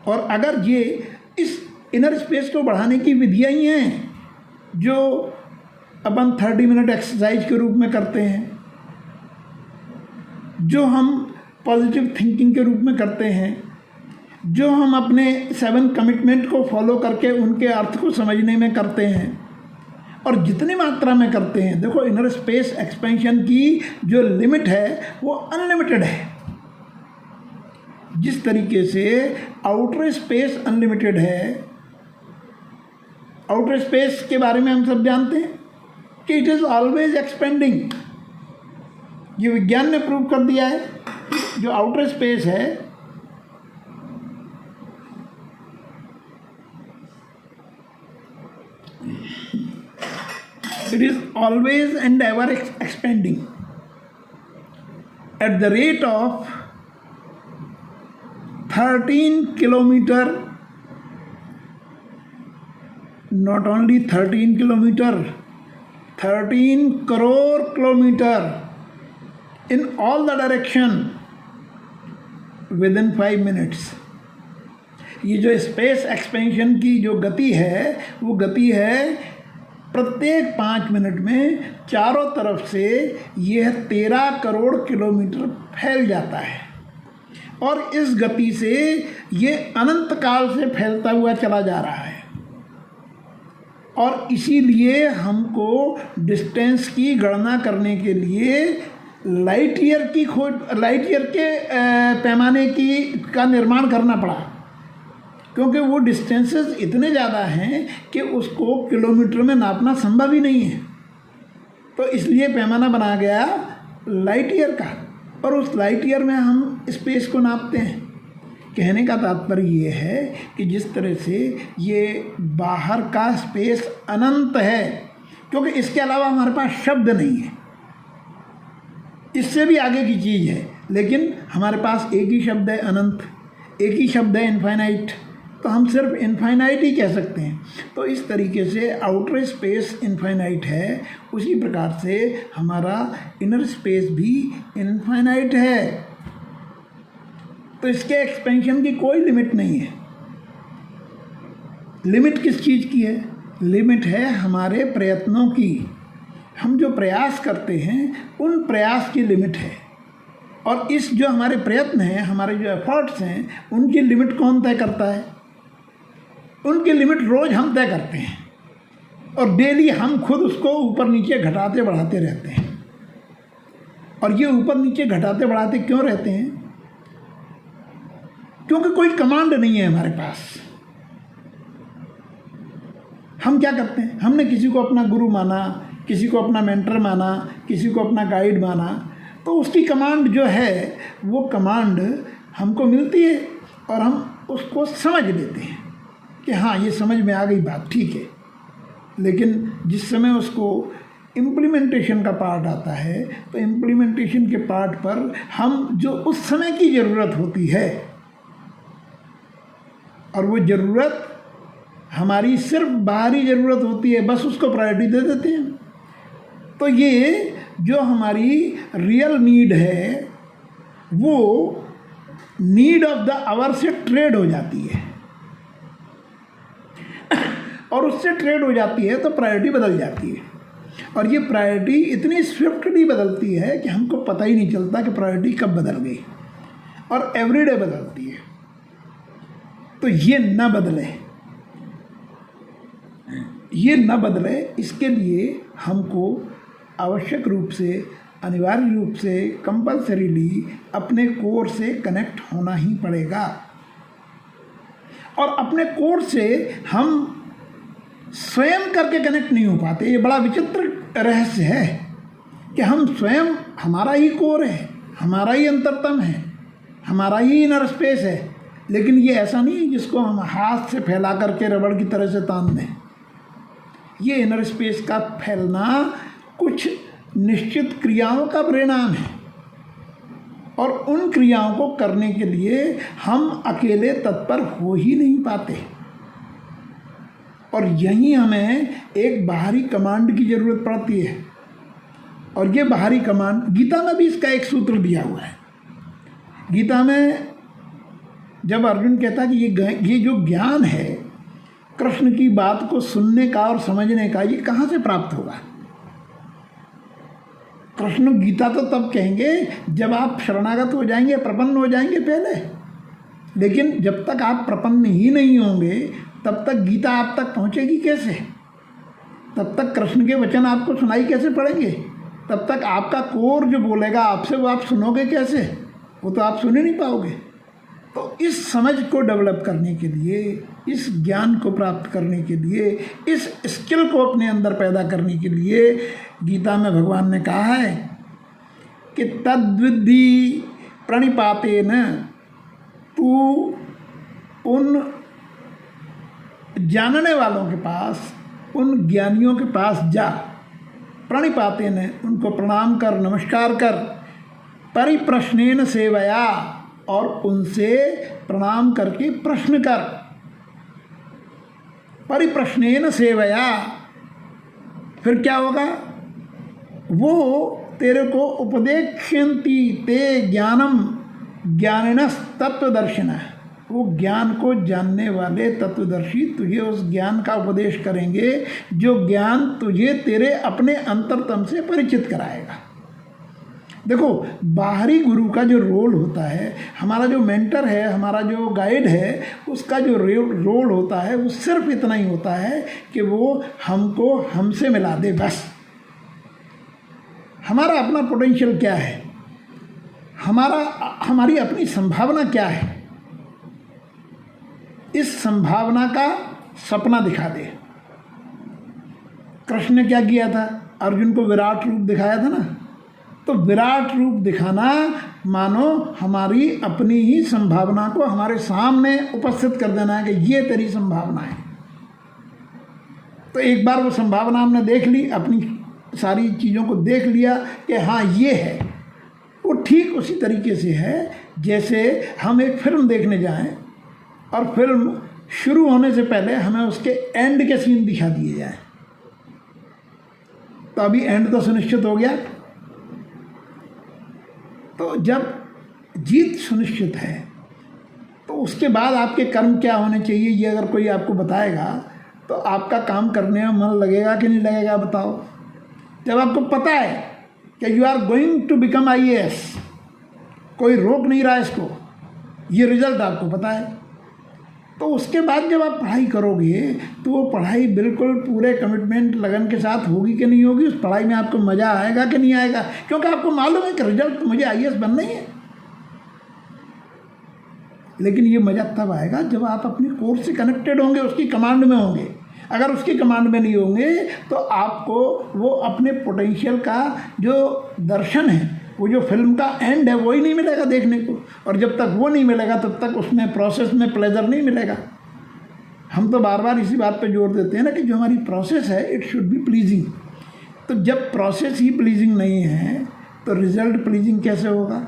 और अगर ये इस इनर स्पेस को बढ़ाने की विधियाँ ही हैं जो अपन 30 मिनट एक्सरसाइज के रूप में करते हैं, जो हम पॉजिटिव थिंकिंग के रूप में करते हैं, जो हम अपने 7 कमिटमेंट को फॉलो करके उनके अर्थ को समझने में करते हैं, और जितनी मात्रा में करते हैं, देखो इनर स्पेस एक्सपेंशन की जो लिमिट है वो अनलिमिटेड है। जिस तरीके से आउटर स्पेस अनलिमिटेड है, आउटर स्पेस के बारे में हम सब जानते हैं कि इट इज़ ऑलवेज एक्सपेंडिंग। ये विज्ञान ने प्रूव कर दिया है, जो आउटर स्पेस है it is always and ever expanding at the rate of 13 kilometer, not only 13 kilometer, 13 crore kilometer in all the direction within 5 minutes। ये जो स्पेस एक्सपेंशन की जो गति है वो गति है प्रत्येक 5 मिनट में चारों तरफ से यह 13 करोड़ किलोमीटर फैल जाता है और इस गति से ये अनंत काल से फैलता हुआ चला जा रहा है। और इसीलिए हमको डिस्टेंस की गणना करने के लिए लाइट ईयर के पैमाने का निर्माण करना पड़ा, क्योंकि वो डिस्टेंसेस इतने ज़्यादा हैं कि उसको किलोमीटर में नापना संभव ही नहीं है। तो इसलिए पैमाना बनाया गया लाइट ईयर का, और उस लाइट ईयर में हम स्पेस को नापते हैं। कहने का तात्पर्य ये है कि जिस तरह से ये बाहर का स्पेस अनंत है, क्योंकि इसके अलावा हमारे पास शब्द नहीं है, इससे भी आगे की चीज़ है, लेकिन हमारे पास एक ही शब्द है अनंत, एक ही शब्द है इनफाइनाइट, तो हम सिर्फ इनफाइनाइट ही कह सकते हैं। तो इस तरीके से आउटर स्पेस इनफाइनाइट है, उसी प्रकार से हमारा इनर स्पेस भी इनफाइनाइट है। तो इसके एक्सपेंशन की कोई लिमिट नहीं है। लिमिट किस चीज़ की है? लिमिट है हमारे प्रयत्नों की। हम जो प्रयास करते हैं उन प्रयास की लिमिट है, और इस जो हमारे प्रयत्न हैं, हमारे जो एफर्ट्स हैं, उनकी लिमिट कौन तय करता है? उनकी लिमिट रोज़ हम तय करते हैं, और डेली हम खुद उसको ऊपर नीचे घटाते बढ़ाते रहते हैं। और ये ऊपर नीचे घटाते बढ़ाते क्यों रहते हैं? क्योंकि कोई कमांड नहीं है हमारे पास। हम क्या करते हैं? हमने किसी को अपना गुरु माना, किसी को अपना मेंटर माना, किसी को अपना गाइड माना, तो उसकी कमांड जो है वो कमांड हमको मिलती है और हम उसको समझ लेते हैं कि हाँ ये समझ में आ गई बात, ठीक है। लेकिन जिस समय उसको इम्प्लीमेंटेशन का पार्ट आता है, तो इम्प्लीमेंटेशन के पार्ट पर हम जो उस समय की ज़रूरत होती है, और वो ज़रूरत हमारी सिर्फ बाहरी ज़रूरत होती है, बस उसको प्रायोरिटी दे देते हैं। तो ये जो हमारी रियल नीड है वो नीड ऑफ द आवर से ट्रेड हो जाती है, और उससे ट्रेड हो जाती है तो प्रायोरिटी बदल जाती है। और ये प्रायोरिटी इतनी स्विफ्टली बदलती है कि हमको पता ही नहीं चलता कि प्रायोरिटी कब बदल गई, और एवरीडे बदलती है। तो ये न बदले, ये न बदले, इसके लिए हमको आवश्यक रूप से, अनिवार्य रूप से, कंपल्सरीली अपने कोर से कनेक्ट होना ही पड़ेगा। और अपने कोर से हम स्वयं करके कनेक्ट नहीं हो पाते। ये बड़ा विचित्र रहस्य है कि हम स्वयं, हमारा ही कोर है, हमारा ही अंतरतम है, हमारा ही इनर स्पेस है, लेकिन ये ऐसा नहीं है जिसको हम हाथ से फैला करके रबड़ की तरह से तान दें। ये इनर स्पेस का फैलना कुछ निश्चित क्रियाओं का परिणाम है, और उन क्रियाओं को करने के लिए हम अकेले तत्पर हो ही नहीं पाते। और यहीं हमें एक बाहरी कमांड की ज़रूरत पड़ती है, और ये बाहरी कमांड, गीता में भी इसका एक सूत्र दिया हुआ है। गीता में जब अर्जुन कहता है कि ये जो ज्ञान है कृष्ण की बात को सुनने का और समझने का, ये कहाँ से प्राप्त होगा? कृष्ण गीता तो तब कहेंगे जब आप शरणागत हो जाएंगे, प्रपन्न हो जाएंगे पहले। लेकिन जब तक आप प्रपन्न ही नहीं होंगे तब तक गीता आप तक पहुँचेगी कैसे? तब तक कृष्ण के वचन आपको सुनाई कैसे पड़ेंगे? तब तक आपका कोर जो बोलेगा आपसे वो आप सुनोगे कैसे? वो तो आप सुन ही नहीं पाओगे। तो इस समझ को डेवलप करने के लिए, इस ज्ञान को प्राप्त करने के लिए, इस स्किल को अपने अंदर पैदा करने के लिए गीता में भगवान ने कहा है कि तद्विद्धि प्रणिपातेन, तू उन जानने वालों के पास, उन ज्ञानियों के पास जा, प्रणिपातेन, उनको प्रणाम कर, नमस्कार कर, परिप्रश्नेन सेवया, और उनसे प्रणाम करके प्रश्न कर, परिप्रश्नेन सेवया। फिर क्या होगा? वो तेरे को उपदेक्ष्यन्ति ते ज्ञानम ज्ञानिनस् तत्वदर्शिनः, वो ज्ञान को जानने वाले तत्वदर्शी तुझे उस ज्ञान का उपदेश करेंगे जो ज्ञान तुझे तेरे अपने अंतरतम से परिचित कराएगा। देखो, बाहरी गुरु का जो रोल होता है, हमारा जो मेंटर है, हमारा जो गाइड है, उसका जो रोल होता है वो सिर्फ इतना ही होता है कि वो हमको हमसे मिला दे, बस। हमारा अपना पोटेंशियल क्या है, हमारी अपनी संभावना क्या है, इस संभावना का सपना दिखा दे। कृष्ण ने क्या किया था? अर्जुन को विराट रूप दिखाया था ना। तो विराट रूप दिखाना मानो हमारी अपनी ही संभावना को हमारे सामने उपस्थित कर देना है कि ये तेरी संभावना है। तो एक बार वो संभावना हमने देख ली, अपनी सारी चीज़ों को देख लिया कि हाँ ये है, वो ठीक उसी तरीके से है जैसे हम एक फिल्म देखने जाएं और फिल्म शुरू होने से पहले हमें उसके एंड के सीन दिखा दिए जाएं। तो अभी एंड तो सुनिश्चित हो गया। तो जब जीत सुनिश्चित है तो उसके बाद आपके कर्म क्या होने चाहिए, ये अगर कोई आपको बताएगा तो आपका काम करने में मन लगेगा कि नहीं लगेगा? बताओ। जब आपको पता है कि you are going to become IAS, कोई रोक नहीं रहा इसको, ये रिजल्ट आपको पता है, तो उसके बाद जब आप पढ़ाई करोगे तो वो पढ़ाई बिल्कुल पूरे कमिटमेंट लगन के साथ होगी कि नहीं होगी? उस पढ़ाई में आपको मज़ा आएगा कि नहीं आएगा? क्योंकि आपको मालूम है कि रिजल्ट तो मुझे IAS बनना ही है। लेकिन ये मज़ा तब आएगा जब आप अपनी कोर्स से कनेक्टेड होंगे, उसकी कमांड में होंगे। अगर उसकी कमांड में नहीं होंगे तो आपको वो अपने पोटेंशियल का जो दर्शन है, वो जो फिल्म का एंड है, वही नहीं मिलेगा देखने को। और जब तक वो नहीं मिलेगा तब तक उसमें प्रोसेस में प्लेजर नहीं मिलेगा। हम तो बार बार इसी बात पे जोर देते हैं ना कि जो हमारी प्रोसेस है इट शुड बी प्लीजिंग। तो जब प्रोसेस ही प्लीजिंग नहीं है तो रिजल्ट प्लीजिंग कैसे होगा?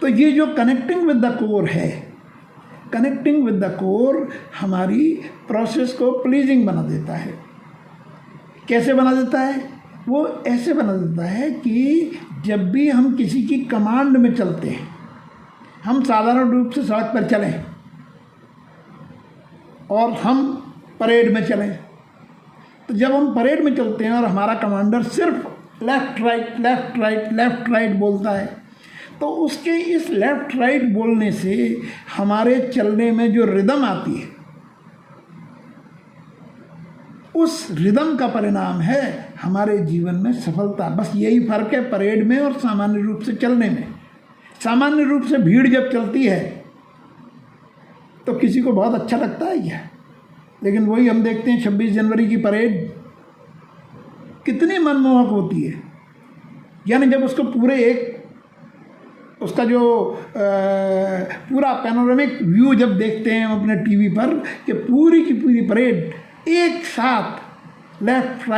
तो ये जो कनेक्टिंग विद द कोर है, कनेक्टिंग विद द कोर हमारी प्रोसेस को प्लीजिंग बना देता है। कैसे बना देता है? वो ऐसे बना देता है कि जब भी हम किसी की कमांड में चलते हैं, हम साधारण रूप से सड़क पर चलें और हम परेड में चलें, तो जब हम परेड में चलते हैं और हमारा कमांडर सिर्फ left right left right left right बोलता है, तो उसके इस लेफ़्ट राइट बोलने से हमारे चलने में जो रिदम आती है, उस रिदम का परिणाम है हमारे जीवन में सफलता। बस यही फ़र्क है परेड में और सामान्य रूप से चलने में। सामान्य रूप से भीड़ जब चलती है तो किसी को बहुत अच्छा लगता है यह, लेकिन वही हम देखते हैं 26 जनवरी की परेड कितनी मनमोहक होती है। यानी जब उसको पूरे एक उसका जो पूरा पैनोरामिक व्यू जब देखते हैं हम अपने टीवी पर कि पूरी की पूरी परेड एक साथ लेफ़्ट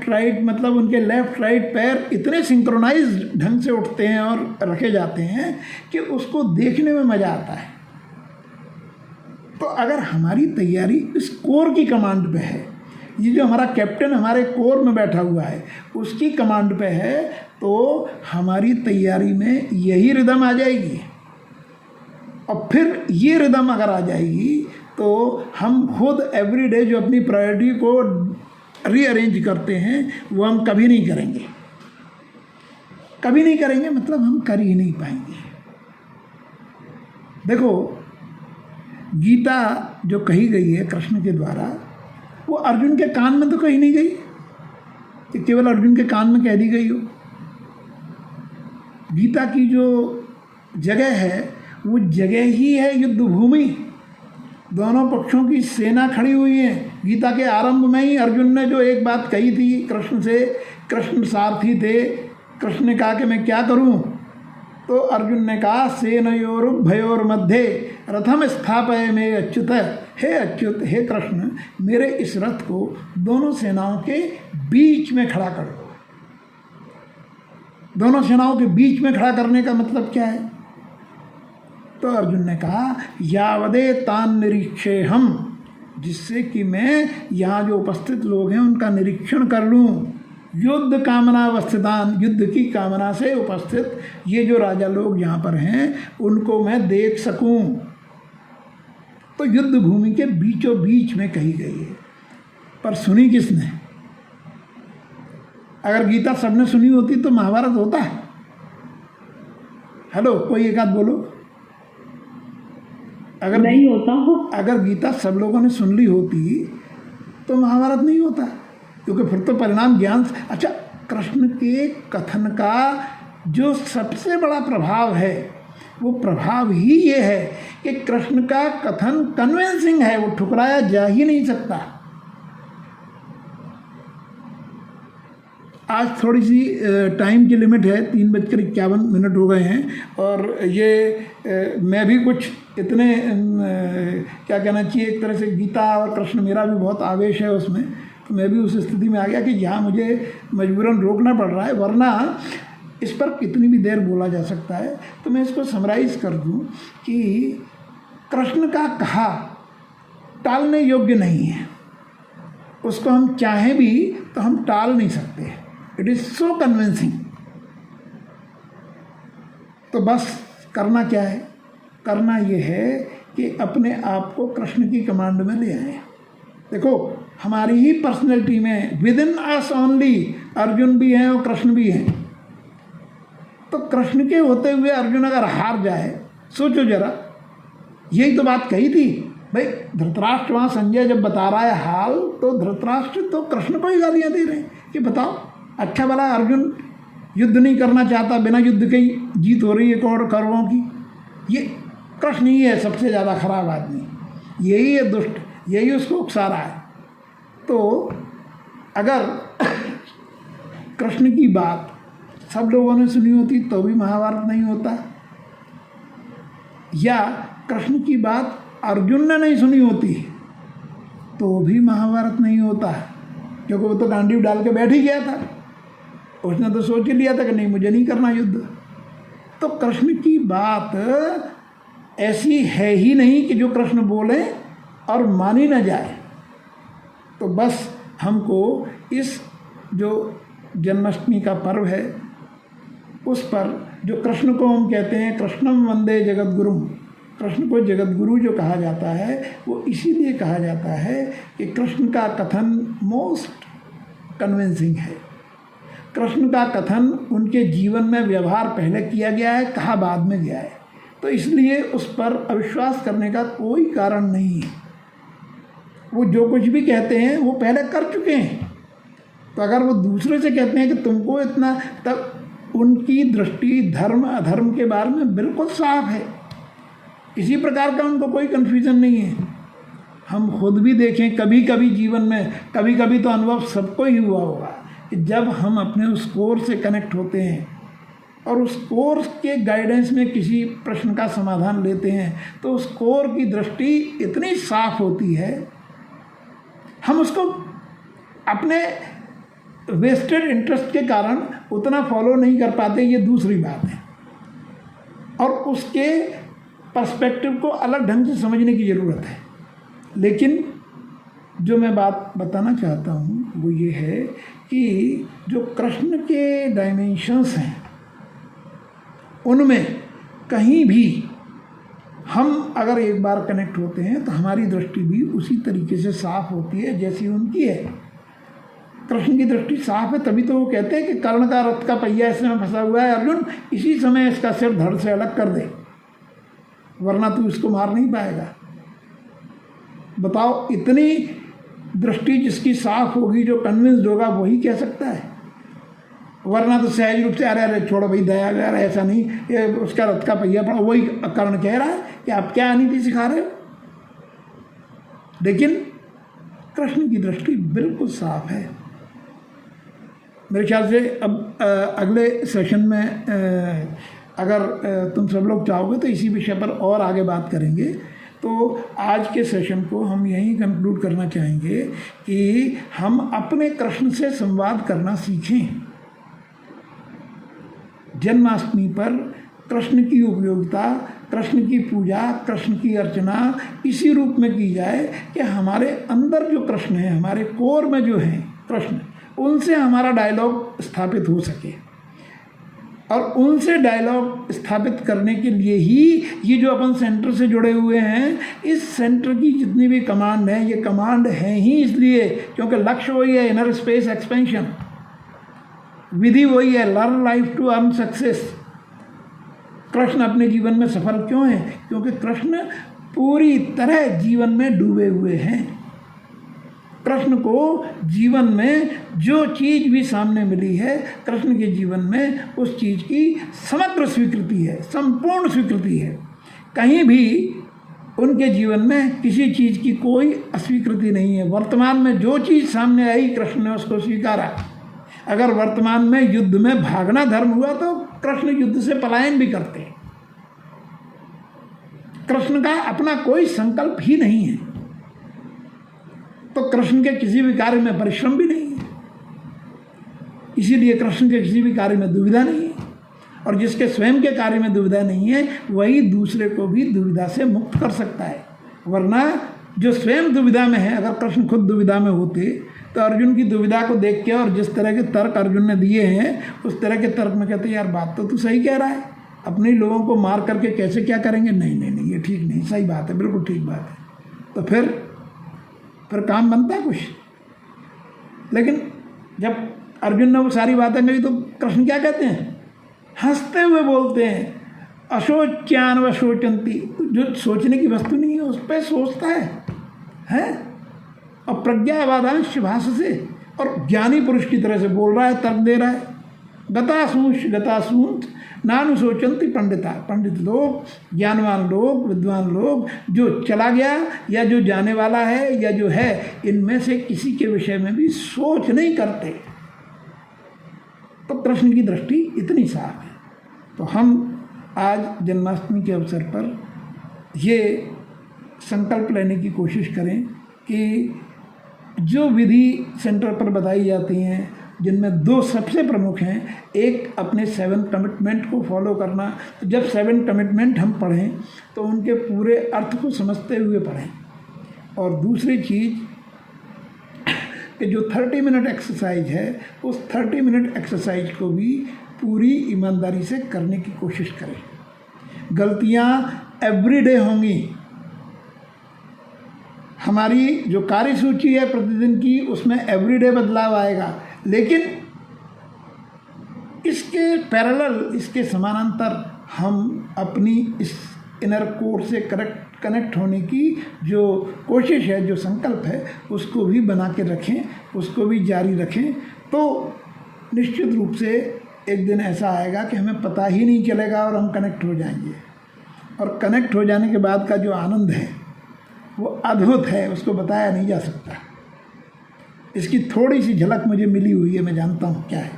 राइट, मतलब उनके लेफ़्ट राइट पैर इतने सिंक्रोनाइज ढंग से उठते हैं और रखे जाते हैं कि उसको देखने में मज़ा आता है। तो अगर हमारी तैयारी इस कोर की कमांड पे है, ये जो हमारा कैप्टन हमारे कोर में बैठा हुआ है उसकी कमांड पे है, तो हमारी तैयारी में यही रिदम आ जाएगी। और फिर ये रिदम अगर आ जाएगी तो हम खुद एवरीडे जो अपनी प्रायोरिटी को रीअरेंज करते हैं वो हम कभी नहीं करेंगे, मतलब हम कर ही नहीं पाएंगे। देखो, गीता जो कही गई है कृष्ण के द्वारा, वो अर्जुन के कान में तो कही नहीं गई कि केवल अर्जुन के कान में कह दी गई हो। गीता की जो जगह है वो जगह ही है युद्ध भूमि। दोनों पक्षों की सेना खड़ी हुई है। गीता के आरंभ में ही अर्जुन ने जो एक बात कही थी कृष्ण से, कृष्ण सारथी थे, कृष्ण ने कहा कि मैं क्या करूं, तो अर्जुन ने कहा सेनयोरुभयोर मध्य रथम स्थापय में अच्युत, हे अच्युत, हे कृष्ण, मेरे इस रथ को दोनों सेनाओं के बीच में खड़ा कर दो। दोनों सेनाओं के बीच में खड़ा करने का मतलब क्या है? तो अर्जुन ने कहा यावदे तान निरीक्षे हम, जिससे कि मैं यहाँ जो उपस्थित लोग हैं उनका निरीक्षण कर लूँ। युद्ध कामना अवस्थितान, युद्ध की कामना से उपस्थित ये जो राजा लोग यहाँ पर हैं उनको मैं देख सकूँ। तो युद्ध भूमि के बीचों बीच में कही गई है, पर सुनी किसने? अगर गीता सबने सुनी होती तो महाभारत होता है? हेलो, कोई एक आध बोलो। अगर नहीं होता हो। अगर गीता सब लोगों ने सुन ली होती तो महाभारत नहीं होता, क्योंकि फिर तो परिणाम ज्ञान। अच्छा, कृष्ण के कथन का जो सबसे बड़ा प्रभाव है वो प्रभाव ही ये है कि कृष्ण का कथन कन्विंसिंग है, वो ठुकराया जा ही नहीं सकता। आज थोड़ी सी टाइम की लिमिट है, 3:51 हो गए हैं, और ये मैं भी कुछ इतने क्या कहना चाहिए, एक तरह से गीता और कृष्ण मेरा भी बहुत आवेश है उसमें, तो मैं भी उस स्थिति में आ गया कि यहाँ मुझे मजबूरन रोकना पड़ रहा है, वरना इस पर कितनी भी देर बोला जा सकता है। तो मैं इसको समराइज़ कर दूँ कि कृष्ण का कहा टालने योग्य नहीं है, उसको हम चाहें भी तो हम टाल नहीं सकते। It is so convincing. तो बस करना क्या है? करना ये है कि अपने आप को कृष्ण की कमांड में ले आए। देखो, हमारी ही पर्सनैलिटी में with in us only Arjun भी हैं और कृष्ण भी हैं। तो कृष्ण के होते हुए अर्जुन अगर हार जाए, सोचो जरा, यही तो बात कही थी भाई। धृतराष्ट्र वहाँ संजय जब बता रहा है हाल, तो धृतराष्ट्र तो कृष्ण को ही गालियाँ दे रहे हैं कि बताओ, अच्छा भला अर्जुन युद्ध नहीं करना चाहता, बिना युद्ध के ही जीत हो रही है कौरवों की। ये कृष्ण ही है सबसे ज़्यादा खराब आदमी, यही है दुष्ट, यही उसको उकसा रहा है। तो अगर कृष्ण की बात सब लोगों ने सुनी होती तो भी महाभारत नहीं होता, या कृष्ण की बात अर्जुन ने नहीं सुनी होती तो भी महाभारत नहीं होता, क्योंकि वो तो गांडीव डाल के बैठ ही गया था। उसने तो सोच ही लिया था कि नहीं, मुझे नहीं करना युद्ध। तो कृष्ण की बात ऐसी है ही नहीं कि जो कृष्ण बोले और मानी न जाए। तो बस हमको इस जो जन्माष्टमी का पर्व है उस पर, जो कृष्ण को हम कहते हैं कृष्णम वंदे जगत गुरुम, कृष्ण को जगत गुरु जो कहा जाता है वो इसीलिए कहा जाता है कि कृष्ण का कथन मोस्ट कन्विंसिंग है। कृष्ण का कथन उनके जीवन में व्यवहार पहले किया गया है, कहा बाद में गया है, तो इसलिए उस पर अविश्वास करने का कोई कारण नहीं है। वो जो कुछ भी कहते हैं वो पहले कर चुके हैं। तो अगर वो दूसरे से कहते हैं कि तुमको इतना, तब उनकी दृष्टि धर्म अधर्म के बारे में बिल्कुल साफ है, किसी प्रकार का उनको कोई कन्फ्यूज़न नहीं है। हम खुद भी देखें, कभी कभी जीवन में, कभी कभी तो अनुभव सबको ही हुआ होगा कि जब हम अपने उस कोर्स से कनेक्ट होते हैं और उस कोर्स के गाइडेंस में किसी प्रश्न का समाधान लेते हैं तो उस कोर की दृष्टि इतनी साफ होती है, हम उसको अपने वेस्टेड इंटरेस्ट के कारण उतना फॉलो नहीं कर पाते, ये दूसरी बात है, और उसके पर्सपेक्टिव को अलग ढंग से समझने की ज़रूरत है। लेकिन जो मैं बात बताना चाहता हूँ वो ये है कि जो कृष्ण के डायमेंशंस हैं उनमें कहीं भी हम अगर एक बार कनेक्ट होते हैं तो हमारी दृष्टि भी उसी तरीके से साफ होती है जैसी उनकी है। कृष्ण की दृष्टि साफ है, तभी तो वो कहते हैं कि कर्ण का रथ का पहिया इसमें फंसा हुआ है, अर्जुन इसी समय इसका सिर धड़ से अलग कर दे, वरना तू इसको मार नहीं पाएगा। बताओ, इतनी दृष्टि जिसकी साफ होगी, जो कन्विंस्ड होगा, वही कह सकता है। वरना तो सहज रूप से अरे अरे छोड़ो भाई दया अरे ऐसा नहीं, ये उसका रथ का पहिया पड़ा। वही कर्ण कह रहा है कि आप क्या अनीति सिखा रहे हो। लेकिन कृष्ण की दृष्टि बिल्कुल साफ है। मेरे ख्याल से अब अगले सेशन में अगर तुम सब लोग चाहोगे तो इसी विषय पर और आगे बात करेंगे। तो आज के सेशन को हम यहीं कंक्लूड करना चाहेंगे कि हम अपने कृष्ण से संवाद करना सीखें। जन्माष्टमी पर कृष्ण की उपयोगिता, कृष्ण की पूजा, कृष्ण की अर्चना इसी रूप में की जाए कि हमारे अंदर जो कृष्ण है, हमारे कोर में जो है कृष्ण, उनसे हमारा डायलॉग स्थापित हो सके। और उनसे डायलॉग स्थापित करने के लिए ही ये जो अपन सेंटर से जुड़े हुए हैं, इस सेंटर की जितनी भी कमांड है, ये कमांड है ही इसलिए क्योंकि लक्ष्य वही है, इनर स्पेस एक्सपेंशन। विधि वही है, learn life to earn success. Krishna अपने जीवन में सफल क्यों है? क्योंकि कृष्ण पूरी तरह जीवन में डूबे हुए हैं। कृष्ण को जीवन में जो चीज़ भी सामने मिली है, कृष्ण के जीवन में उस चीज़ की समग्र स्वीकृति है, संपूर्ण स्वीकृति है। कहीं भी उनके जीवन में किसी चीज़ की कोई अस्वीकृति नहीं है। वर्तमान में जो चीज़ सामने आई, कृष्ण ने उसको स्वीकारा। अगर वर्तमान में युद्ध में भागना धर्म हुआ तो कृष्ण युद्ध से पलायन भी करते हैं। कृष्ण का अपना कोई संकल्प ही नहीं है, तो कृष्ण के किसी भी कार्य में परिश्रम भी नहीं है। इसीलिए कृष्ण के किसी भी कार्य में दुविधा नहीं है। और जिसके स्वयं के कार्य में दुविधा नहीं है, वही दूसरे को भी दुविधा से मुक्त कर सकता है। वरना जो स्वयं दुविधा में है, अगर कृष्ण खुद दुविधा में होते तो अर्जुन की दुविधा को देख के और जिस तरह के तर्क अर्जुन ने दिए हैं, उस तरह के तर्क में कहते यार बात तो तू सही कह रहा है, अपने लोगों को मार करके कैसे क्या करेंगे? नहीं नहीं नहीं, ये ठीक नहीं, सही बात है, बिल्कुल ठीक बात है। तो फिर काम बनता है कुछ। लेकिन जब अर्जुन ने वो सारी बातें कही तो कृष्ण क्या कहते हैं? हंसते हुए बोलते हैं, अशोच्यान व शोचंती। जो सोचने की वस्तु नहीं है उस पर सोचता है? और प्रज्ञावादांश भाष से, और ज्ञानी पुरुष की तरह से बोल रहा है, तर्क दे रहा है। गतासूंस नानुशोचंती पंडिता। पंडित लोग, ज्ञानवान लोग, विद्वान लोग, जो चला गया या जो जाने वाला है या जो है, इनमें से किसी के विषय में भी सोच नहीं करते। तो कृष्ण की दृष्टि इतनी साफ है। तो हम आज जन्माष्टमी के अवसर पर ये संकल्प लेने की कोशिश करें कि जो विधि सेंटर पर बताई जाती हैं, जिनमें दो सबसे प्रमुख हैं, एक अपने 7 कमिटमेंट को फॉलो करना। तो जब 7 कमिटमेंट हम पढ़ें तो उनके पूरे अर्थ को समझते हुए पढ़ें। और दूसरी चीज़ कि जो 30 मिनट एक्सरसाइज है, उस 30 मिनट एक्सरसाइज को भी पूरी ईमानदारी से करने की कोशिश करें। गलतियाँ एवरीडे होंगी। हमारी जो कार्यसूची है प्रतिदिन की, उसमें एवरीडे बदलाव आएगा। लेकिन इसके पैरेलल, इसके समानांतर हम अपनी इस इनर कोर से कनेक्ट होने की जो कोशिश है, जो संकल्प है, उसको भी बना के रखें, उसको भी जारी रखें। तो निश्चित रूप से एक दिन ऐसा आएगा कि हमें पता ही नहीं चलेगा और हम कनेक्ट हो जाएंगे। और कनेक्ट हो जाने के बाद का जो आनंद है वो अद्भुत है, उसको बताया नहीं जा सकता। इसकी थोड़ी सी झलक मुझे मिली हुई है, मैं जानता हूँ क्या है।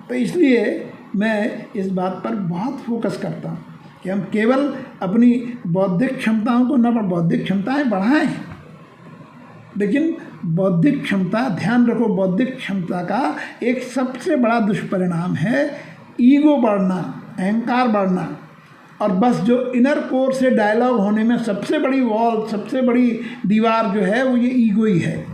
तो इसलिए मैं इस बात पर बहुत फोकस करता हूँ कि हम केवल अपनी बौद्धिक क्षमताओं को न, बौद्धिक क्षमताएं बढ़ाएं। लेकिन बौद्धिक क्षमता, ध्यान रखो, बौद्धिक क्षमता का एक सबसे बड़ा दुष्परिणाम है ईगो बढ़ना, अहंकार बढ़ना। और बस जो इनर कोर से डायलॉग होने में सबसे बड़ी वॉल, सबसे बड़ी दीवार जो है वो ये ईगो ही है।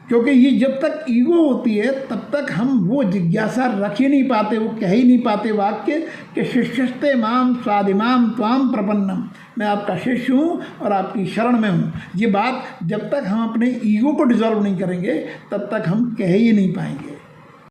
क्योंकि ये जब तक ईगो होती है तब तक हम वो जिज्ञासा रख ही नहीं पाते, वो कह ही नहीं पाते वाक्य कि शिष्यस्ते माम स्वादिमाम त्वाम प्रपन्नम, मैं आपका शिष्य हूँ और आपकी शरण में हूँ। ये बात जब तक हम अपने ईगो को डिजॉल्व नहीं करेंगे तब तक हम कह ही नहीं पाएंगे।